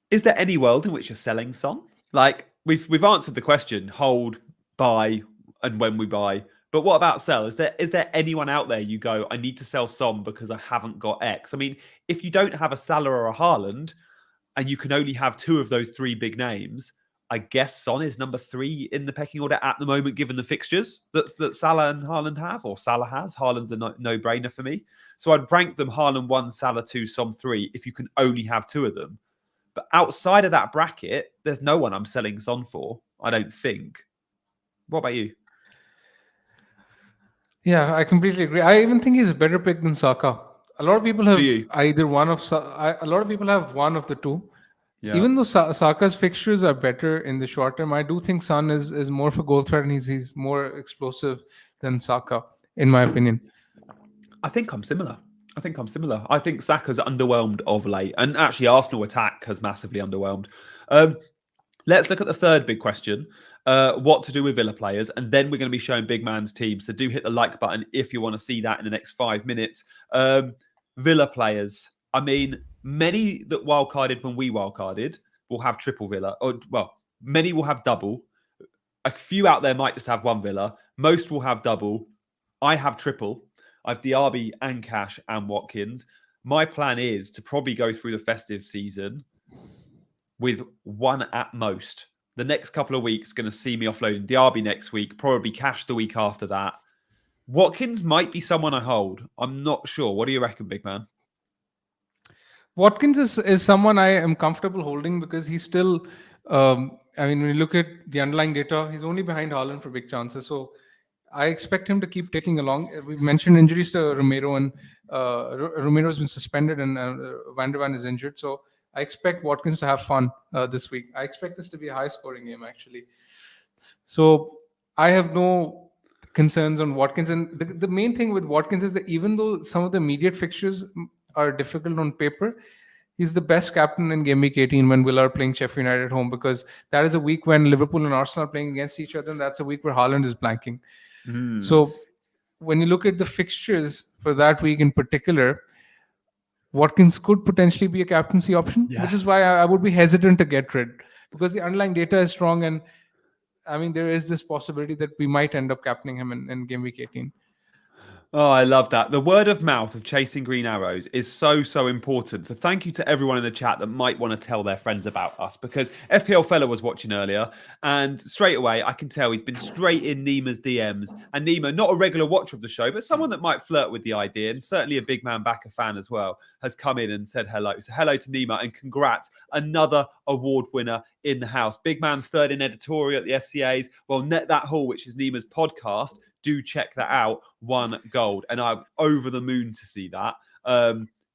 is there any world in which you're selling Son? Like, we've answered the question, hold, buy, and when we buy. But what about sell? Is there anyone out there you go, I need to sell Son because I haven't got X? I mean, if you don't have a Salah or a Haaland, and you can only have 2 of those 3 big names, I guess Son is number 3 in the pecking order at the moment, given the fixtures that Salah and Haaland have, or Salah has. Haaland's a no-brainer for me. So I'd rank them Haaland 1, Salah 2, Son 3, if you can only have 2 of them. But outside of that bracket, there's no one I'm selling Son for, I don't think. What about you? Yeah, I completely agree. I even think he's a better pick than Saka. A lot of people have either one of... a lot of people have one of the 2. Yeah. Even though Saka's fixtures are better in the short term, I do think Son is more of a goal threat and he's more explosive than Saka, in my opinion. I think I'm similar. I think Saka's underwhelmed of late. And actually, Arsenal attack has massively underwhelmed. Let's look at the third big question. What to do with Villa players, and then we're going to be showing Big Man's team. So do hit the like button if you want to see that in the next 5 minutes. Villa players. I mean, many that wildcarded when we wildcarded will have triple Villa, or well, many will have double. A few out there might just have one Villa. Most will have double. I have triple. I have Diaby and Cash and Watkins. My plan is to probably go through the festive season with one at most. The next couple of weeks going to see me offloading Diaby next week, probably Cash the week after that. Watkins might be someone I hold. I'm not sure. What do you reckon, big man? Watkins is someone I am comfortable holding because he's still. I mean, when you look at the underlying data, he's only behind Haaland for big chances. So I expect him to keep taking along. We mentioned injuries to Romero, and Romero's been suspended, and Van der Van is injured. So I expect Watkins to have fun this week. I expect this to be a high-scoring game, actually. So I have no concerns on Watkins. And the main thing with Watkins is that even though some of the immediate fixtures are difficult on paper, he's the best captain in game week 18 when Villa are playing Sheffield United at home, because that is a week when Liverpool and Arsenal are playing against each other, and that's a week where Haaland is blanking. So when you look at the fixtures for that week in particular, Watkins could potentially be a captaincy option, which is why I would be hesitant to get rid, because the underlying data is strong, and I mean, there is this possibility that we might end up captaining him in game week 18. Oh, I love that. The word of mouth of chasing green arrows is so, so important. So thank you to everyone in the chat that might want to tell their friends about us, because FPL Fella was watching earlier, and straight away I can tell he's been straight in Nima's DMs. And Nima, not a regular watcher of the show, but someone that might flirt with the idea, and certainly a Big Man Bakar fan as well, has come in and said hello. So hello to Nima, and congrats, another award winner in the house. Big Man third in editorial at the FCAs. Well, Net That Hall, which is Nima's podcast, do check that out. 1 gold, and I'm over the moon to see that,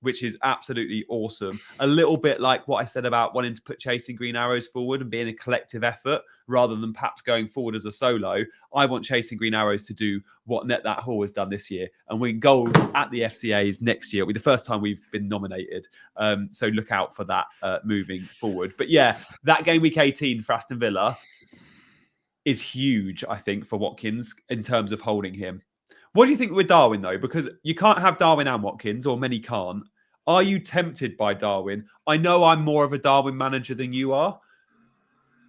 which is absolutely awesome. A little bit like what I said about wanting to put chasing green arrows forward and being a collective effort rather than perhaps going forward as a solo. I want chasing green arrows to do what Net That Hall has done this year and win gold at the FCAs next year. It'll be the first time we've been nominated, so look out for that moving forward. But yeah, that game week 18 for Aston Villa is huge, I think, for Watkins in terms of holding him. What do you think with Darwin, though? Because you can't have Darwin and Watkins, or many can't. Are you tempted by Darwin? I know I'm more of a Darwin manager than you are.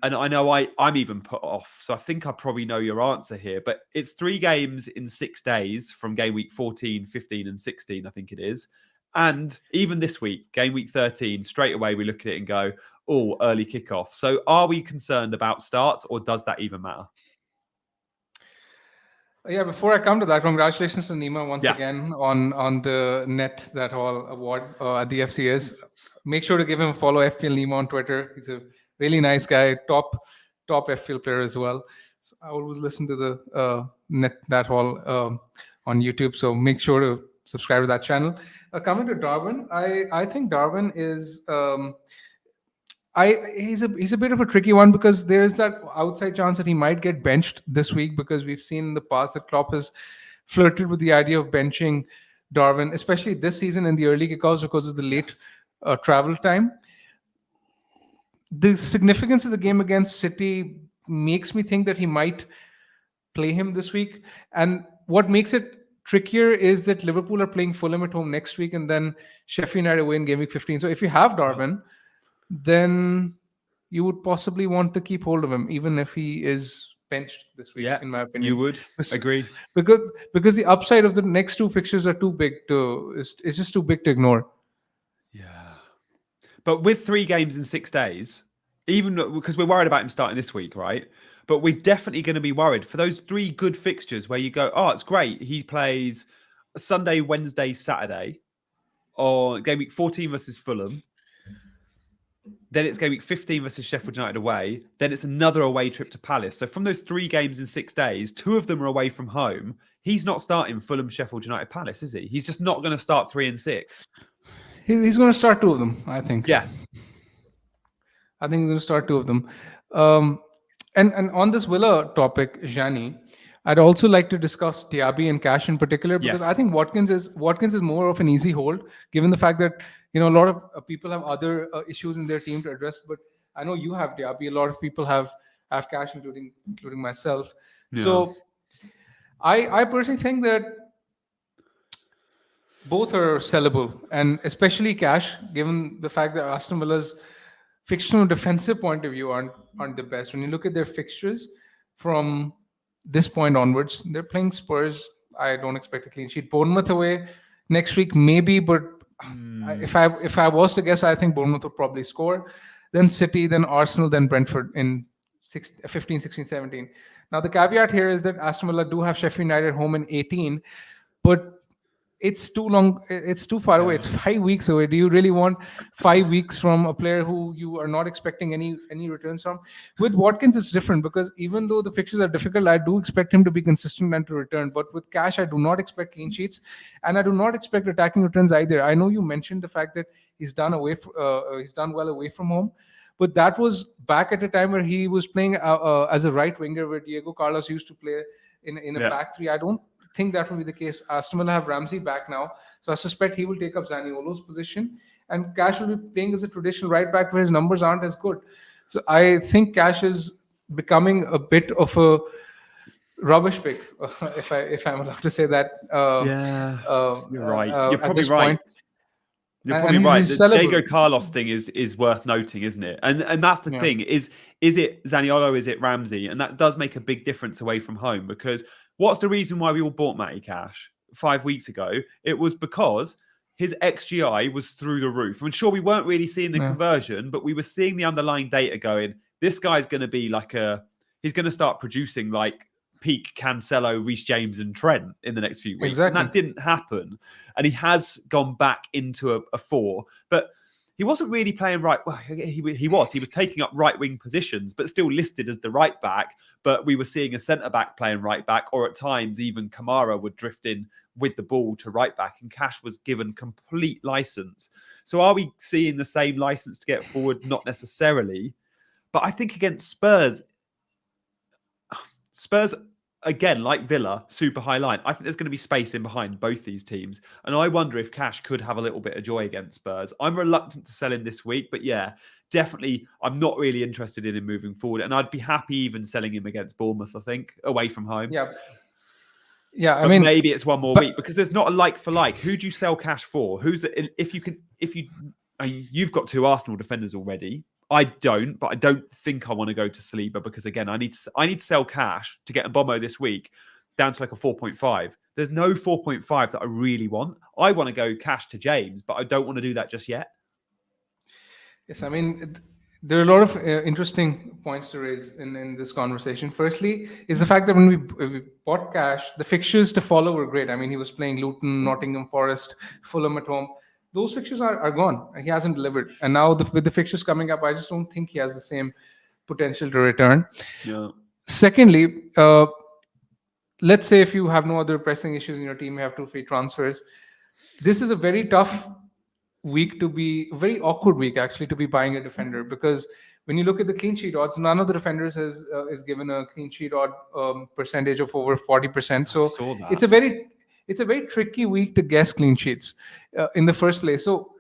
And I know I'm even put off. So I think I probably know your answer here. But it's 3 games in 6 days from game week 14, 15 and 16, I think it is. And even this week, game week 13, straight away we look at it and go, oh, early kickoff. So are we concerned about starts, or does that even matter? Yeah, before I come to that, congratulations to Nima once again on the Net That Hall award at the FCS. Make sure to give him a follow, FPL Nima on Twitter. He's a really nice guy, top FPL player as well. So I always listen to the Net That Hall on YouTube, so make sure to subscribe to that channel. Coming to Darwin, I think Darwin is he's a bit of a tricky one, because there's that outside chance that he might get benched this week, because we've seen in the past that Klopp has flirted with the idea of benching Darwin, especially this season in the early kickoffs because of the late travel time. The significance of the game against City makes me think that he might play him this week. And what makes it trickier is that Liverpool are playing Fulham at home next week, and then Sheffield United away in game week 15. So if you have Darwin, then you would possibly want to keep hold of him, even if he is benched this week, in my opinion. You would agree. Because the upside of the next 2 fixtures are too big it's just too big to ignore. Yeah. But with 3 games in 6 days, even because we're worried about him starting this week, right? But we're definitely going to be worried for those 3 good fixtures where you go, oh, it's great. He plays Sunday, Wednesday, Saturday, or game week 14 versus Fulham. Then it's game week 15 versus Sheffield United away. Then it's another away trip to Palace. So from those 3 games in 6 days, 2 of them are away from home. He's not starting Fulham, Sheffield United, Palace, is he? He's just not going to start 3 and 6. He's going to start 2 of them, I think. Yeah. I think he's going to start 2 of them. And on this Villa topic, Jani, I'd also like to discuss Diaby and Cash in particular, because I think Watkins is more of an easy hold, given the fact that a lot of people have other issues in their team to address. But I know you have Diaby. A lot of people have cash, including myself. Yeah. So I personally think that both are sellable, and especially cash, given the fact that Aston Villa's fixtures from a defensive point of view aren't the best. When you look at their fixtures from this point onwards, they're playing Spurs. I don't expect a clean sheet. Bournemouth away next week, maybe, but if I was to guess, I think Bournemouth will probably score. Then City, then Arsenal, then Brentford in 15, 16, 17. Now the caveat here is that Aston Villa do have Sheffield United home in 18, but it's too long, it's too far away. Yeah. It's 5 weeks away. Do you really want 5 weeks from a player who you are not expecting any returns from? With Watkins it's different, because even though the fixtures are difficult, I do expect him to be consistent and to return. But with Cash, I do not expect clean sheets, and I do not expect attacking returns either. I know you mentioned the fact that he's done well away from home, but that was back at a time where he was playing as a right winger, where Diego Carlos used to play in a Yeah. back three. I don't think that will be the case. Aston Villa have Ramsey back now, so I suspect he will take up Zaniolo's position, and Cash will be playing as a traditional right back where his numbers aren't as good. So I think Cash is becoming a bit of a rubbish pick, if I'm allowed to say that. Yeah. You're right. You're At probably this right. point, You're and probably he's, right. he's The sellable. Diego Carlos thing is worth noting, isn't it? And that's the Yeah. thing. Is it Zaniolo? Is it Ramsey? And that does make a big difference away from home, because what's the reason why we all bought Matty Cash 5 weeks ago? It was because his XGI was through the roof. I'm sure we weren't really seeing the Yeah. conversion, but we were seeing the underlying data going, this guy's going to be he's going to start producing like peak Cancelo, Reece James and Trent in the next few weeks. Exactly. And that didn't happen. And he has gone back into a 4, but he wasn't really playing right. Well, he was taking up right wing positions, but still listed as the right back. But we were seeing a centre back playing right back, or at times even Kamara would drift in with the ball to right back, and Cash was given complete license. So are we seeing the same license to get forward? Not necessarily. But I think against Spurs, again, like Villa, super high line. I think there's going to be space in behind both these teams. And I wonder if Cash could have a little bit of joy against Spurs. I'm reluctant to sell him this week, but yeah, definitely I'm not really interested in him moving forward. And I'd be happy even selling him against Bournemouth, I think, away from home. Yeah. Yeah, But maybe it's one more but- week, because there's not a like for like. Who do you sell Cash for? You've got 2 Arsenal defenders already. I don't, but I don't think I want to go to Saliba, because again, I need to sell Cash to get Mbommo this week down to like a 4.5. There's no 4.5 that I really want. I want to go Cash to James, but I don't want to do that just yet. Yes, I mean, there are a lot of interesting points to raise in this conversation. Firstly, is the fact that when we bought Cash, the fixtures to follow were great. I mean, he was playing Luton, Nottingham Forest, Fulham at home. Those fixtures are gone. He hasn't delivered. And now with the fixtures coming up, I just don't think he has the same potential to return. Yeah. Secondly, let's say if you have no other pressing issues in your team, you have 2 free transfers. This is a very tough week very awkward week actually to be buying a defender, because when you look at the clean sheet odds, none of the defenders is given a clean sheet odd percentage of over 40%. So saw that. it's a very tricky week to guess clean sheets in the first place. So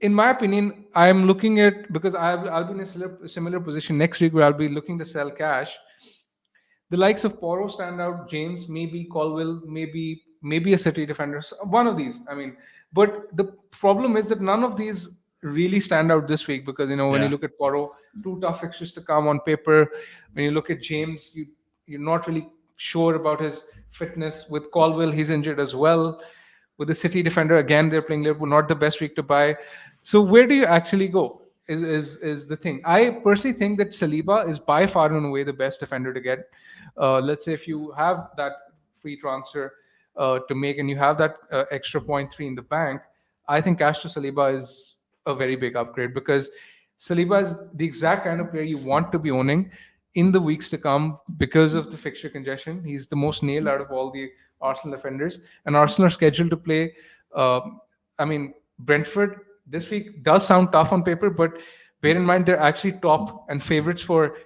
in my opinion, I'm looking at, because I'll be in a similar position next week where I'll be looking to sell Cash. The likes of Porro stand out, James, maybe Colwill, maybe a City defender, one of these. I mean, but the problem is that none of these really stand out this week, because when you look at Porro, 2 tough fixtures to come on paper. When you look at James, you're not really sure about his fitness. With Colwill, he's injured as well. With the City defender, again, they're playing Liverpool, not the best week to buy. So where do you actually go is the thing. I personally think that Saliba is by far and away the best defender to get. Let's say if you have that free transfer to make, and you have that extra 0.3 in the bank, I think Cash to Saliba is a very big upgrade, because Saliba is the exact kind of player you want to be owning in the weeks to come because of the fixture congestion. He's the most nailed out of all the Arsenal defenders, and Arsenal are scheduled to play. Brentford this week does sound tough on paper, but bear in mind they're actually top and favorites for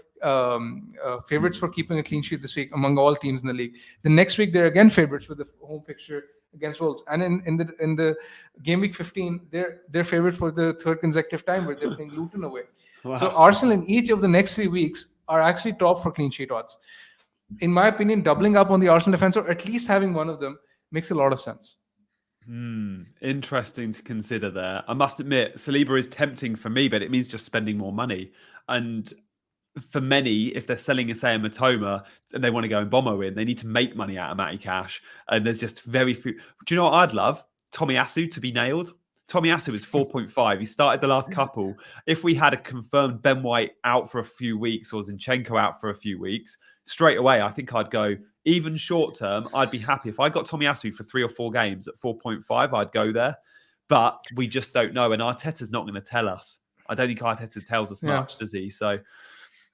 keeping a clean sheet this week among all teams in the league. The next week they're again favorites with the home fixture against Wolves. And in the game week 15, they're favourite for the third consecutive time where they're playing Luton away. So Arsenal in each of the next 3 weeks are actually top for clean sheet odds. In my opinion, doubling up on the Arsenal defense, or at least having one of them, makes a lot of sense. Interesting to consider there. I must admit, Saliba is tempting for me, but it means just spending more money. And for many, if they're selling, say, a Mitoma and they want to go and Bomo in, they need to make money out of Matty Cash. And there's just very few. Do you know what I'd love? Tomiyasu to be nailed. Tomiyasu is 4.5. He started the last couple. If we had a confirmed Ben White out for a few weeks or Zinchenko out for a few weeks, straight away, I think I'd go, even short term, I'd be happy. If I got Tomiyasu for 3 or 4 games at 4.5, I'd go there. But we just don't know. And Arteta's not going to tell us. I don't think Arteta tells us much, does he? So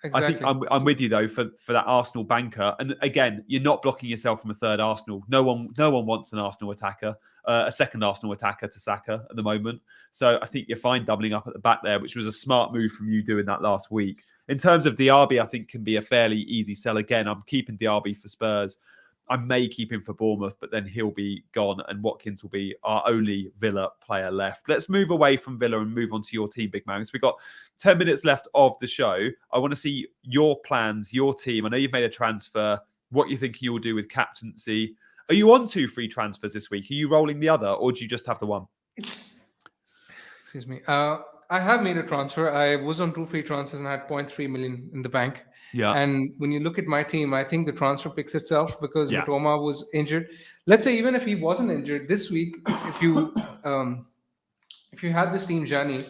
exactly. I think I'm with you, though, for that Arsenal banker. And again, you're not blocking yourself from a third Arsenal. No one wants an Arsenal attacker, a second Arsenal attacker to Saka at the moment. So I think you're fine doubling up at the back there, which was a smart move from you doing that last week. In terms of Diaby, I think can be a fairly easy sell. Again, I'm keeping Diaby for Spurs. I may keep him for Bournemouth, but then he'll be gone and Watkins will be our only Villa player left. Let's move away from Villa and move on to your team, Big Man. So we've got 10 minutes left of the show. I want to see your plans, your team. I know you've made a transfer, what you think you will do with captaincy. Are you on 2 free transfers this week? Are you rolling the other or do you just have the one? Excuse me. I have made a transfer. I was on 2 free transfers and I had 0.3 million in the bank. Yeah. And when you look at my team, I think the transfer picks itself because Mitoma was injured. Let's say even if he wasn't injured this week, if you had this team, Jani,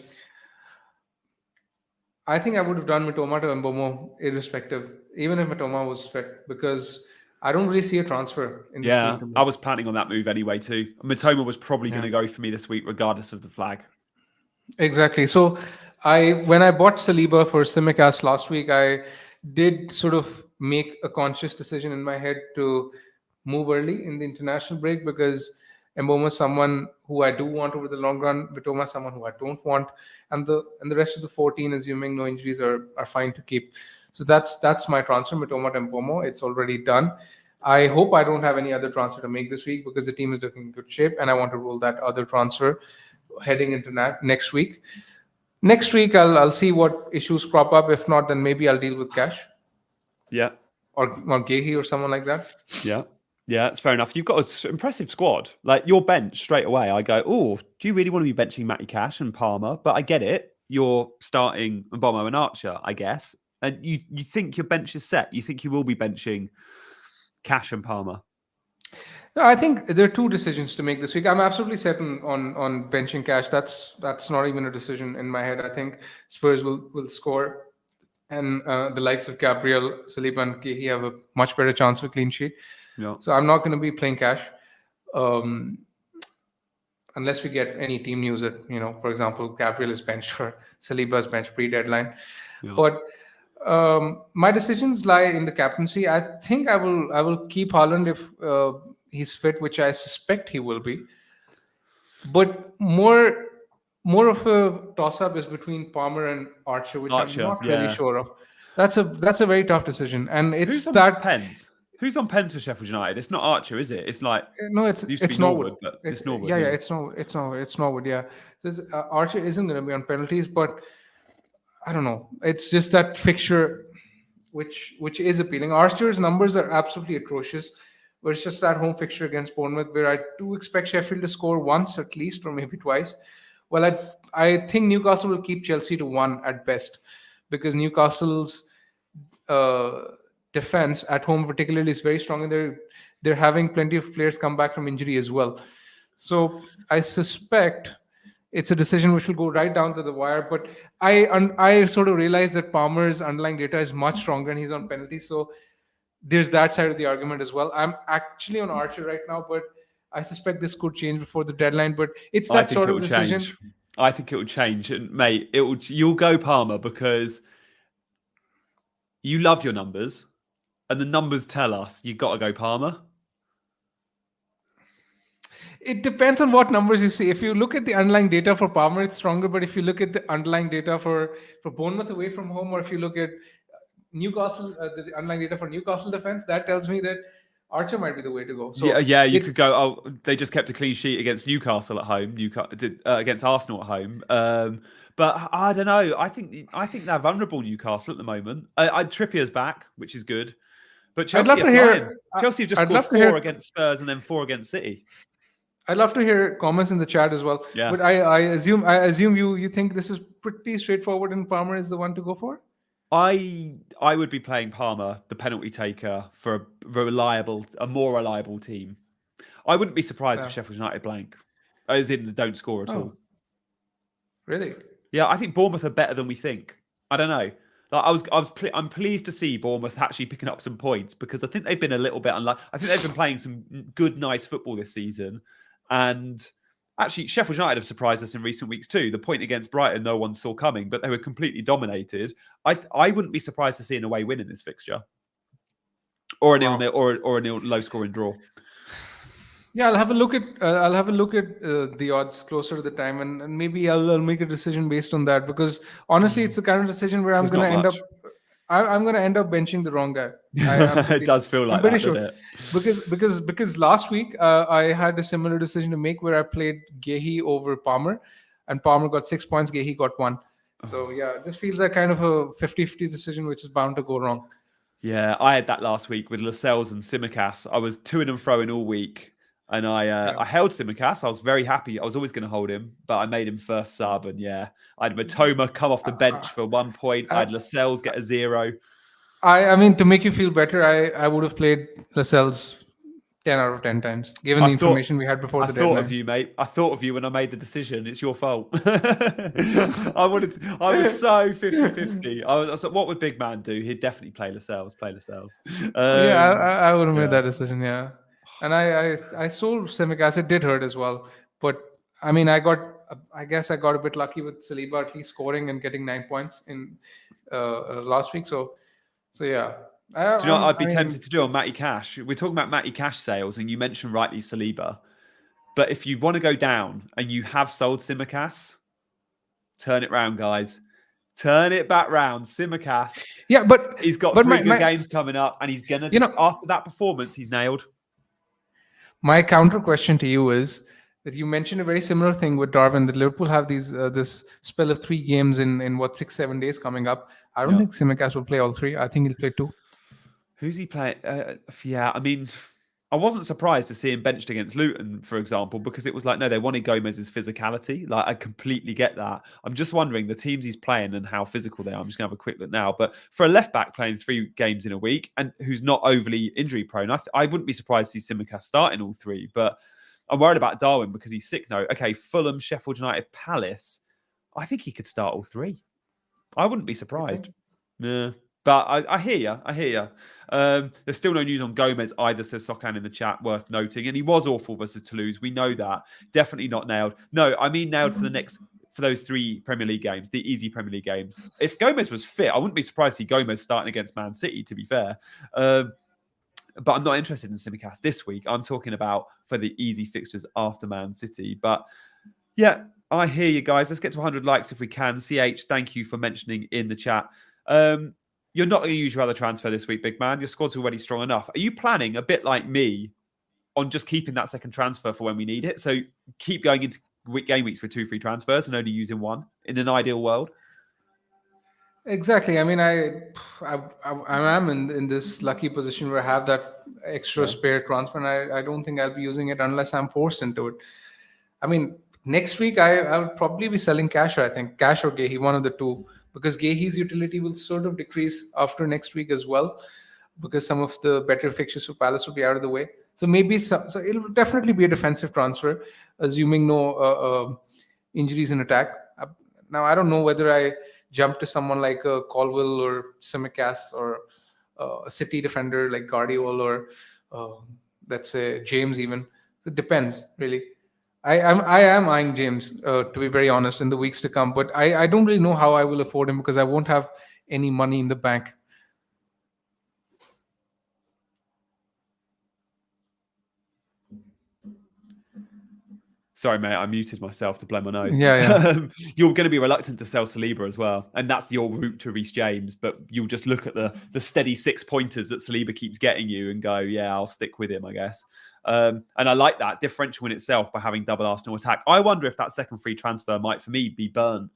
I think I would have done Mitoma to Mbomo irrespective, even if Mitoma was fit, because I don't really see a transfer in this league. I was planning on that move anyway too. Mitoma was probably going to go for me this week, regardless of the flag. Exactly. So when I bought Saliba for Simicast last week, I did sort of make a conscious decision in my head to move early in the international break because Mboma is someone who I do want over the long run. Mitoma is someone who I don't want, and the rest of the 14, assuming no injuries, are fine to keep. So that's my transfer, Mitoma to Mboma. It's already done. I hope I don't have any other transfer to make this week because the team is looking in good shape, and I want to roll that other transfer heading into next week. Next week, I'll see what issues crop up. If not, then maybe I'll deal with cash. Yeah. Or Gehi or someone like that. Yeah. Yeah, that's fair enough. You've got an impressive squad. Like your bench straight away, I go, oh, do you really want to be benching Matty Cash and Palmer? But I get it. You're starting Mbomo and Archer, I guess. And you think your bench is set. You think you will be benching Cash and Palmer. No, I think there are 2 decisions to make this week. I'm absolutely set on benching Cash. That's not even a decision in my head. I think Spurs will score, and the likes of Gabriel, Saliba, and Kehi have a much better chance of a clean sheet. Yeah. So I'm not going to be playing Cash, unless we get any team news that for example, Gabriel is benched or Saliba is benched pre-deadline. Yeah. But my decisions lie in the captaincy. I think I will keep Haaland if he's fit, which I suspect he will be. But more of a toss-up is between Palmer and Archer, which I'm not really sure of. That's a very tough decision, and it's Pens. Who's on pens for Sheffield United? It's not Archer, is it? It's like it's Norwood, but it's Norwood. Yeah, it's Norwood. Yeah, so Archer isn't going to be on penalties, but I don't know. It's just that fixture, which is appealing. Archer's numbers are absolutely atrocious, but it's just that home fixture against Bournemouth where I do expect Sheffield to score once at least, or maybe twice. Well, I think Newcastle will keep Chelsea to 1 at best because Newcastle's defense at home particularly is very strong, and they're having plenty of players come back from injury as well. So I suspect it's a decision which will go right down to the wire. But I sort of realize that Palmer's underlying data is much stronger and he's on penalties. So there's that side of the argument as well. I'm actually on Archer right now, but I suspect this could change before the deadline. But it's that sort of decision. I think it will change, and mate, you'll go Palmer because you love your numbers, and the numbers tell us you got to go Palmer. It depends on what numbers you see. If you look at the underlying data for Palmer, it's stronger. But if you look at the underlying data for Bournemouth away from home, or if you look at Newcastle, the underlying data for Newcastle defense, that tells me that Archer might be the way to go. So yeah, you could go. Oh, they just kept a clean sheet against Newcastle at home. Against Arsenal at home. But I don't know. I think they're vulnerable, Newcastle, at the moment. Trippier's back, which is good. But I'd Chelsea love are to flying. hear. Chelsea have just I'd scored love to 4 hear. against Spurs and then 4 against City. I'd love to hear comments in the chat as well. Yeah. But I assume you think this is pretty straightforward and Palmer is the one to go for? I would be playing Palmer, the penalty taker, for a more reliable team. I wouldn't be surprised if Sheffield United blank, as in don't score at all. Really? Yeah, I think Bournemouth are better than we think. I don't know. Like I'm pleased to see Bournemouth actually picking up some points because I think they've been a little bit unlucky. I think they've been playing some good, nice football this season, and actually Sheffield United have surprised us in recent weeks too. The point against Brighton, no one saw coming, but they were completely dominated. I wouldn't be surprised to see an away win in this fixture, or a nil or a nil low scoring draw. Yeah, I'll have a look at the odds closer to the time, and maybe I'll make a decision based on that. Because honestly, it's the kind of decision where I'm going to end up benching the wrong guy. It does feel like that, doesn't it? Because last week I had a similar decision to make where I played Gehi over Palmer, and Palmer got 6 points, Gehi got 1. So yeah, it just feels like kind of a 50-50 decision, which is bound to go wrong. Yeah, I had that last week with Lascelles and Simicast. I was to and fro in all week. And I held Simicast. I was very happy. I was always going to hold him, but I made him first sub. And yeah, I had Mitoma come off the bench for 1 point. I had Lascelles get a 0. I mean, to make you feel better, I would have played Lascelles 10 out of 10 times, given the information we had before the deadline. I thought of you, mate. I thought of you when I made the decision. It's your fault. I was so 50-50. I was like, what would Big Man do? He'd definitely play Lascelles. I would have made that decision, yeah. And I sold Simicast. It did hurt as well. But I mean, I guess I got a bit lucky with Saliba at least scoring and getting 9 points in last week. So yeah. Do you know what I'd be tempted to do on Matty Cash? We're talking about Matty Cash sales, and you mentioned rightly Saliba. But if you want to go down and you have sold Simicast, turn it round, guys. Turn it back round. Simicast. Yeah, but he's got 3 good games coming up, and he's gonna. After that performance, he's nailed. My counter question to you is that you mentioned a very similar thing with Darwin, that Liverpool have this spell of 3 games in 6-7 days coming up. I don't think Simicast will play all 3. I think he'll play 2. Who's he playing? Yeah, I mean, I wasn't surprised to see him benched against Luton, for example, because it was like, no, they wanted Gomez's physicality. Like, I completely get that. I'm just wondering the teams he's playing and how physical they are. I'm just going to have a quick look now. But for a left-back playing 3 games in a week and who's not overly injury-prone, I wouldn't be surprised to see Simicast starting all 3. But I'm worried about Darwin because he's sick now. Okay, Fulham, Sheffield United, Palace. I think he could start all 3. I wouldn't be surprised. Yeah. But I hear you. There's still no news on Gomez either, says Sokan in the chat, worth noting. And he was awful versus Toulouse. We know that. Definitely not nailed. No, I mean nailed for those 3 Premier League games, the easy Premier League games. If Gomez was fit, I wouldn't be surprised to see Gomez starting against Man City, to be fair. But I'm not interested in Simicast this week. I'm talking about for the easy fixtures after Man City. But yeah, I hear you guys. Let's get to 100 likes if we can. CH, thank you for mentioning in the chat. You're not going to use your other transfer this week, big man. Your squad's already strong enough. Are you planning a bit like me on just keeping that second transfer for when we need it? So keep going into game weeks with 2 free transfers and only using 1 in an ideal world? Exactly. I mean, I am in this lucky position where I have that extra spare transfer, and I don't think I'll be using it unless I'm forced into it. I mean, next week I'll probably be selling Cash. I think Cash or Gehi, one of the 2. Because Gehi's utility will sort of decrease after next week as well, because some of the better fixtures for Palace will be out of the way. So maybe so it will definitely be a defensive transfer, assuming no injuries in attack. Now I don't know whether I jump to someone like Colville or Simicast or a City defender like Guardiola or let's say James even. So it depends really. I am eyeing James, to be very honest, in the weeks to come. But I don't really know how I will afford him because I won't have any money in the bank. Sorry, mate, I muted myself to blow my nose. Yeah. You're going to be reluctant to sell Saliba as well. And that's your route to Reece James. But you'll just look at the steady 6-pointers that Saliba keeps getting you and go, yeah, I'll stick with him, I guess. And I like that differential in itself by having double Arsenal attack. I wonder if that second free transfer might, for me, be burnt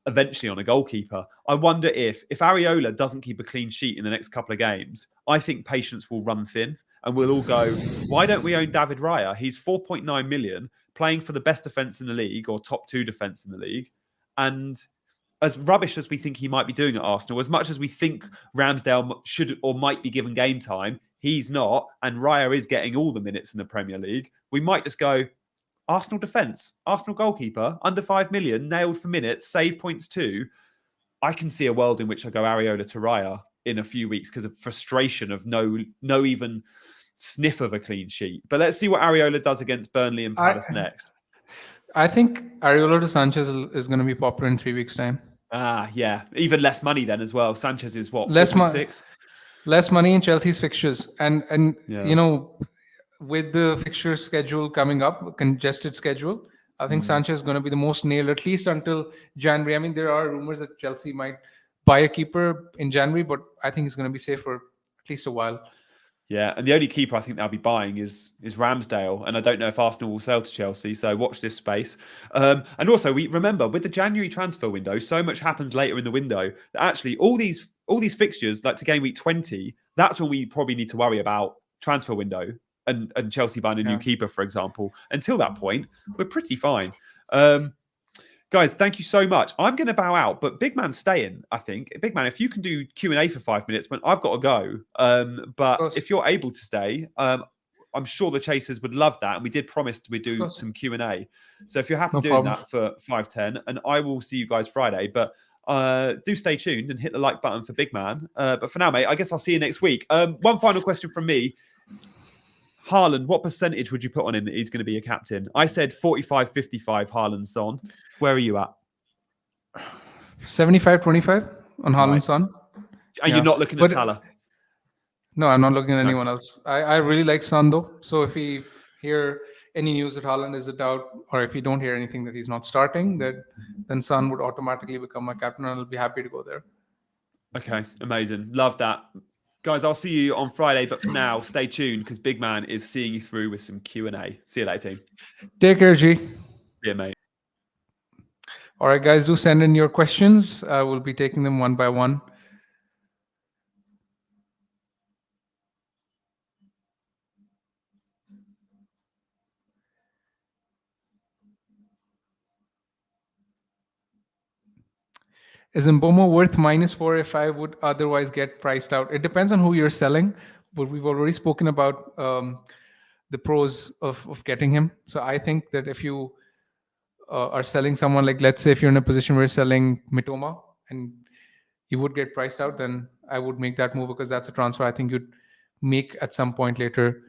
eventually on a goalkeeper. I wonder if Areola doesn't keep a clean sheet in the next couple of games, I think patience will run thin. And we'll all go, why don't we own David Raya? He's 4.9 million, playing for the best defence in the league or top 2 defence in the league. And as rubbish as we think he might be doing at Arsenal, as much as we think Ramsdale should or might be given game time, he's not. And Raya is getting all the minutes in the Premier League. We might just go, Arsenal defence, Arsenal goalkeeper, under 5 million, nailed for minutes, save points too. I can see a world in which I go Areola to Raya in a few weeks because of frustration of no even sniff of a clean sheet. But let's see what Areola does against Burnley and Palace next. I think Areola to Sanchez is going to be popular in 3 weeks' time. Yeah. Even less money then as well. Sanchez is what, less 4.6? Less money in Chelsea's fixtures. And you know, with the fixture schedule coming up, congested schedule, I think Sanchez is going to be the most nailed, at least until January. I mean, there are rumors that Chelsea might buy a keeper in January, but I think he's going to be safe for at least a while. Yeah, and the only keeper I think they'll be buying is Ramsdale, and I don't know if Arsenal will sell to Chelsea, so watch this space. And also, we remember with the January transfer window, so much happens later in the window that actually all these fixtures, like to game week 20, that's when we probably need to worry about transfer window and Chelsea buying a new keeper, for example. Until that point, we're pretty fine. Guys, thank you so much. I'm going to bow out, but Big Man's staying, I think. Big Man, if you can do Q&A for 5 minutes, but I've got to go. But if you're able to stay, I'm sure the Chasers would love that. And we did promise we'd do some Q&A. So if you're happy doing that for 5:10, and I will see you guys Friday. But do stay tuned and hit the like button for Big Man. But for now, mate, I guess I'll see you next week. One final question from me. Haaland, what percentage would you put on him that he's going to be a captain? I said 45-55 Haaland Son. Where are you at? 75-25 on Haaland Son. And you're not looking at Salah? No, I'm not looking at anyone else. I really like Son though. So if we hear any news that Haaland is a doubt, or if we don't hear anything that he's not starting, then Son would automatically become my captain, and I'll be happy to go there. Okay, amazing. Love that. Guys, I'll see you on Friday, but for now, stay tuned because Big Man is seeing you through with some Q&A. See you later, team. Take care, G. Yeah, mate. All right, guys, do send in your questions. I will be taking them one by one. Is Mbomo worth -4 if I would otherwise get priced out? It depends on who you're selling, but we've already spoken about the pros of getting him. So I think that if you are selling someone, like let's say if you're in a position where you're selling Mitoma and you would get priced out, then I would make that move because that's a transfer I think you'd make at some point later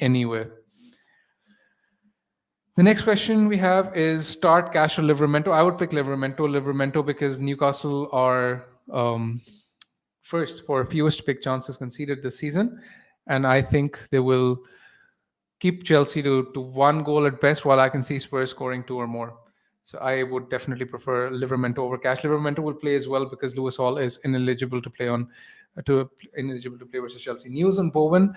anyway. The next question we have is start Cash or Livramento. I would pick Livramento because Newcastle are first for fewest pick chances conceded this season. And I think they will keep Chelsea to 1 goal at best, while I can see Spurs scoring 2 or more. So I would definitely prefer Livramento over Cash. Livramento will play as well because Lewis Hall is ineligible to play versus Chelsea. News on Bowen.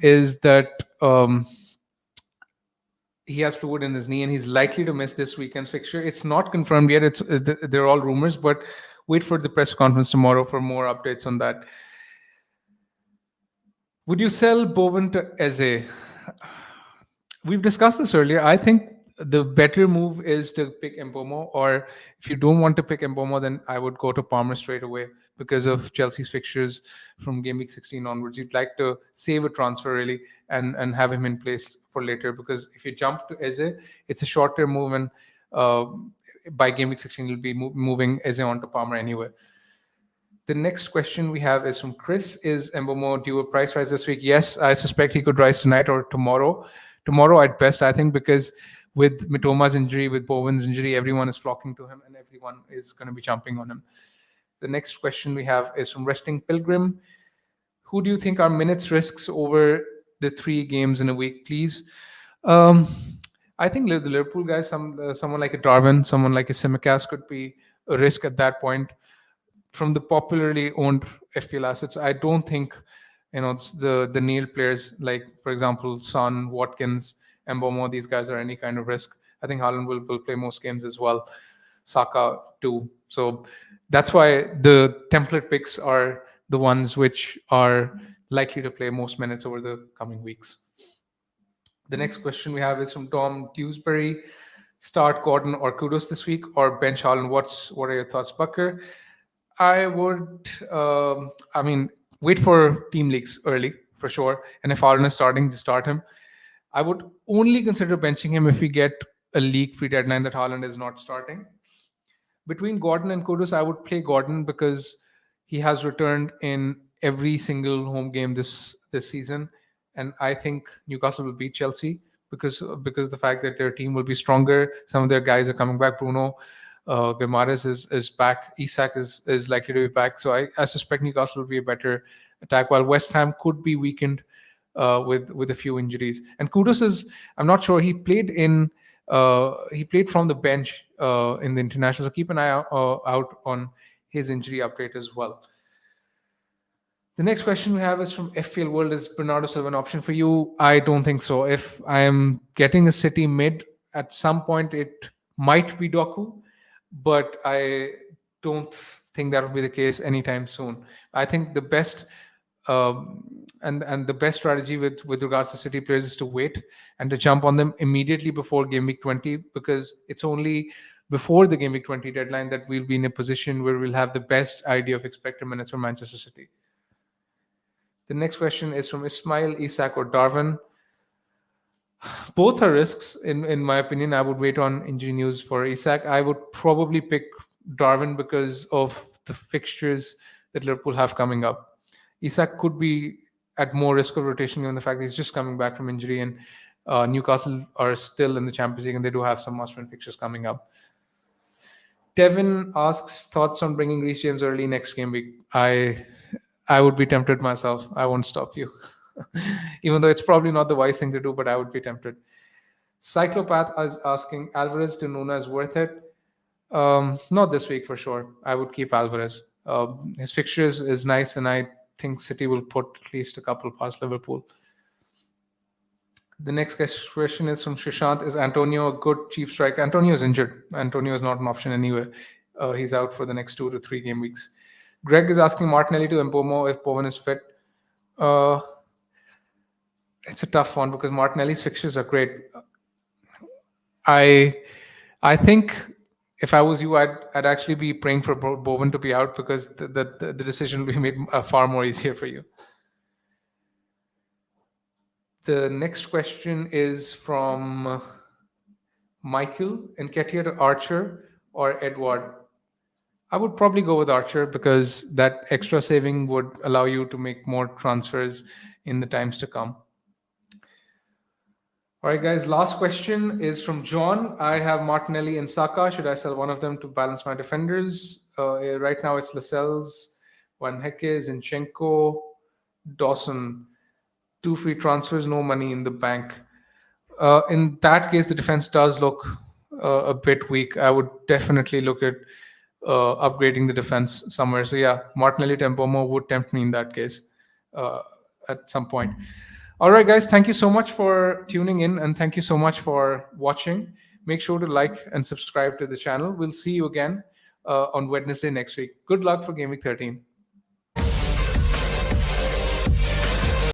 Is that he has fluid in his knee and he's likely to miss this weekend's fixture. It's not confirmed yet. They're all rumors, but wait for the press conference tomorrow for more updates on that. Would you sell Bowen to Eze? We've discussed this earlier. I think the better move is to pick Mbomo, or if you don't want to pick Mbomo, then I would go to Palmer straight away because of Chelsea's fixtures from game week 16 onwards. You'd like to save a transfer really and have him in place for later, because if you jump to Eze, it's a short-term move, and by game week 16 you'll be moving Eze onto Palmer anyway. The next question we have is from Chris. Is Mbomo due a price rise this week? Yes, I suspect he could rise tonight or tomorrow. Tomorrow at best, I think, because with Mitoma's injury, with Bowen's injury, everyone is flocking to him and everyone is going to be jumping on him. The next question we have is from Resting Pilgrim. Who do you think are minutes risks over the 3 games in a week, please? I think the Liverpool guys, someone like a Darwin, someone like a Simicast could be a risk at that point. From the popularly owned FPL assets, I don't think it's the nailed players like, for example, Son, Watkins, Mbomo. These guys are any kind of risk. I think Haaland will play most games as well. Saka too. So that's why the template picks are the ones which are likely to play most minutes over the coming weeks. The next question we have is from Tom Dewsbury. Start Gordon or Kudos this week, or bench Haaland? What are your thoughts, Bakar? I would, wait for team leagues early for sure. And if Haaland is starting, to start him. I would only consider benching him if we get a league pre-deadline that Haaland is not starting. Between Gordon and Kudus, I would play Gordon because he has returned in every single home game this season, and I think Newcastle will beat Chelsea because the fact that their team will be stronger. Some of their guys are coming back. Bruno Guimaraes is back. Isak is likely to be back. So I suspect Newcastle will be a better attack, while West Ham could be weakened with a few injuries. And Kudus I'm not sure, he played from the bench in the international. So keep an eye out on his injury update as well. The next question we have is from FPL World. Is Bernardo Silva an option for you? I don't think so. If I am getting a City mid, at some point it might be Doku, but I don't think that will be the case anytime soon. I think the best and the best strategy with regards to City players is to wait and to jump on them immediately before game week 20, because it's only before the game week 20 deadline that we'll be in a position where we'll have the best idea of expected minutes from Manchester City. The next question is from Ismail, Isak or Darwin. Both are risks, in my opinion. I would wait on injury news for Isak. I would probably pick Darwin because of the fixtures that Liverpool have coming up. Isak could be at more risk of rotation given the fact that he's just coming back from injury, and Newcastle are still in the Champions League and they do have some must-win fixtures coming up. Devin asks thoughts on bringing Reece James early next game week. I would be tempted myself. I won't stop you. Even though it's probably not the wise thing to do, but I would be tempted. Cyclopath is asking, Alvarez to Nuna is worth it? Not this week for sure. I would keep Alvarez. His fixtures is nice, and I think City will put at least a couple past Liverpool. The next question is from Shishant. Is Antonio a good cheap striker? Antonio is injured. Antonio is not an option anyway. He's out for the next 2 to 3 game weeks. Greg is asking Martinelli to Mbomo if Bowen is fit. It's a tough one because Martinelli's fixtures are great. I think if I was you, I'd actually be praying for Bowen to be out, because the decision will be made far more easier for you. The next question is from Michael. Nketiah, Archer or Edward? I would probably go with Archer because that extra saving would allow you to make more transfers in the times to come. All right, guys, last question is from John. I have Martinelli and Saka. Should I sell one of them to balance my defenders? Right now it's Lascelles, Van Hecke, Zinchenko, Dawson. 2 free transfers, no money in the bank. In that case, the defense does look a bit weak. I would definitely look at upgrading the defense somewhere. So yeah, Martinelli to Mbomo would tempt me in that case at some point. All right, guys, thank you so much for tuning in, and thank you so much for watching. Make sure to like and subscribe to the channel. We'll see you again on Wednesday next week. Good luck for Game Week 13.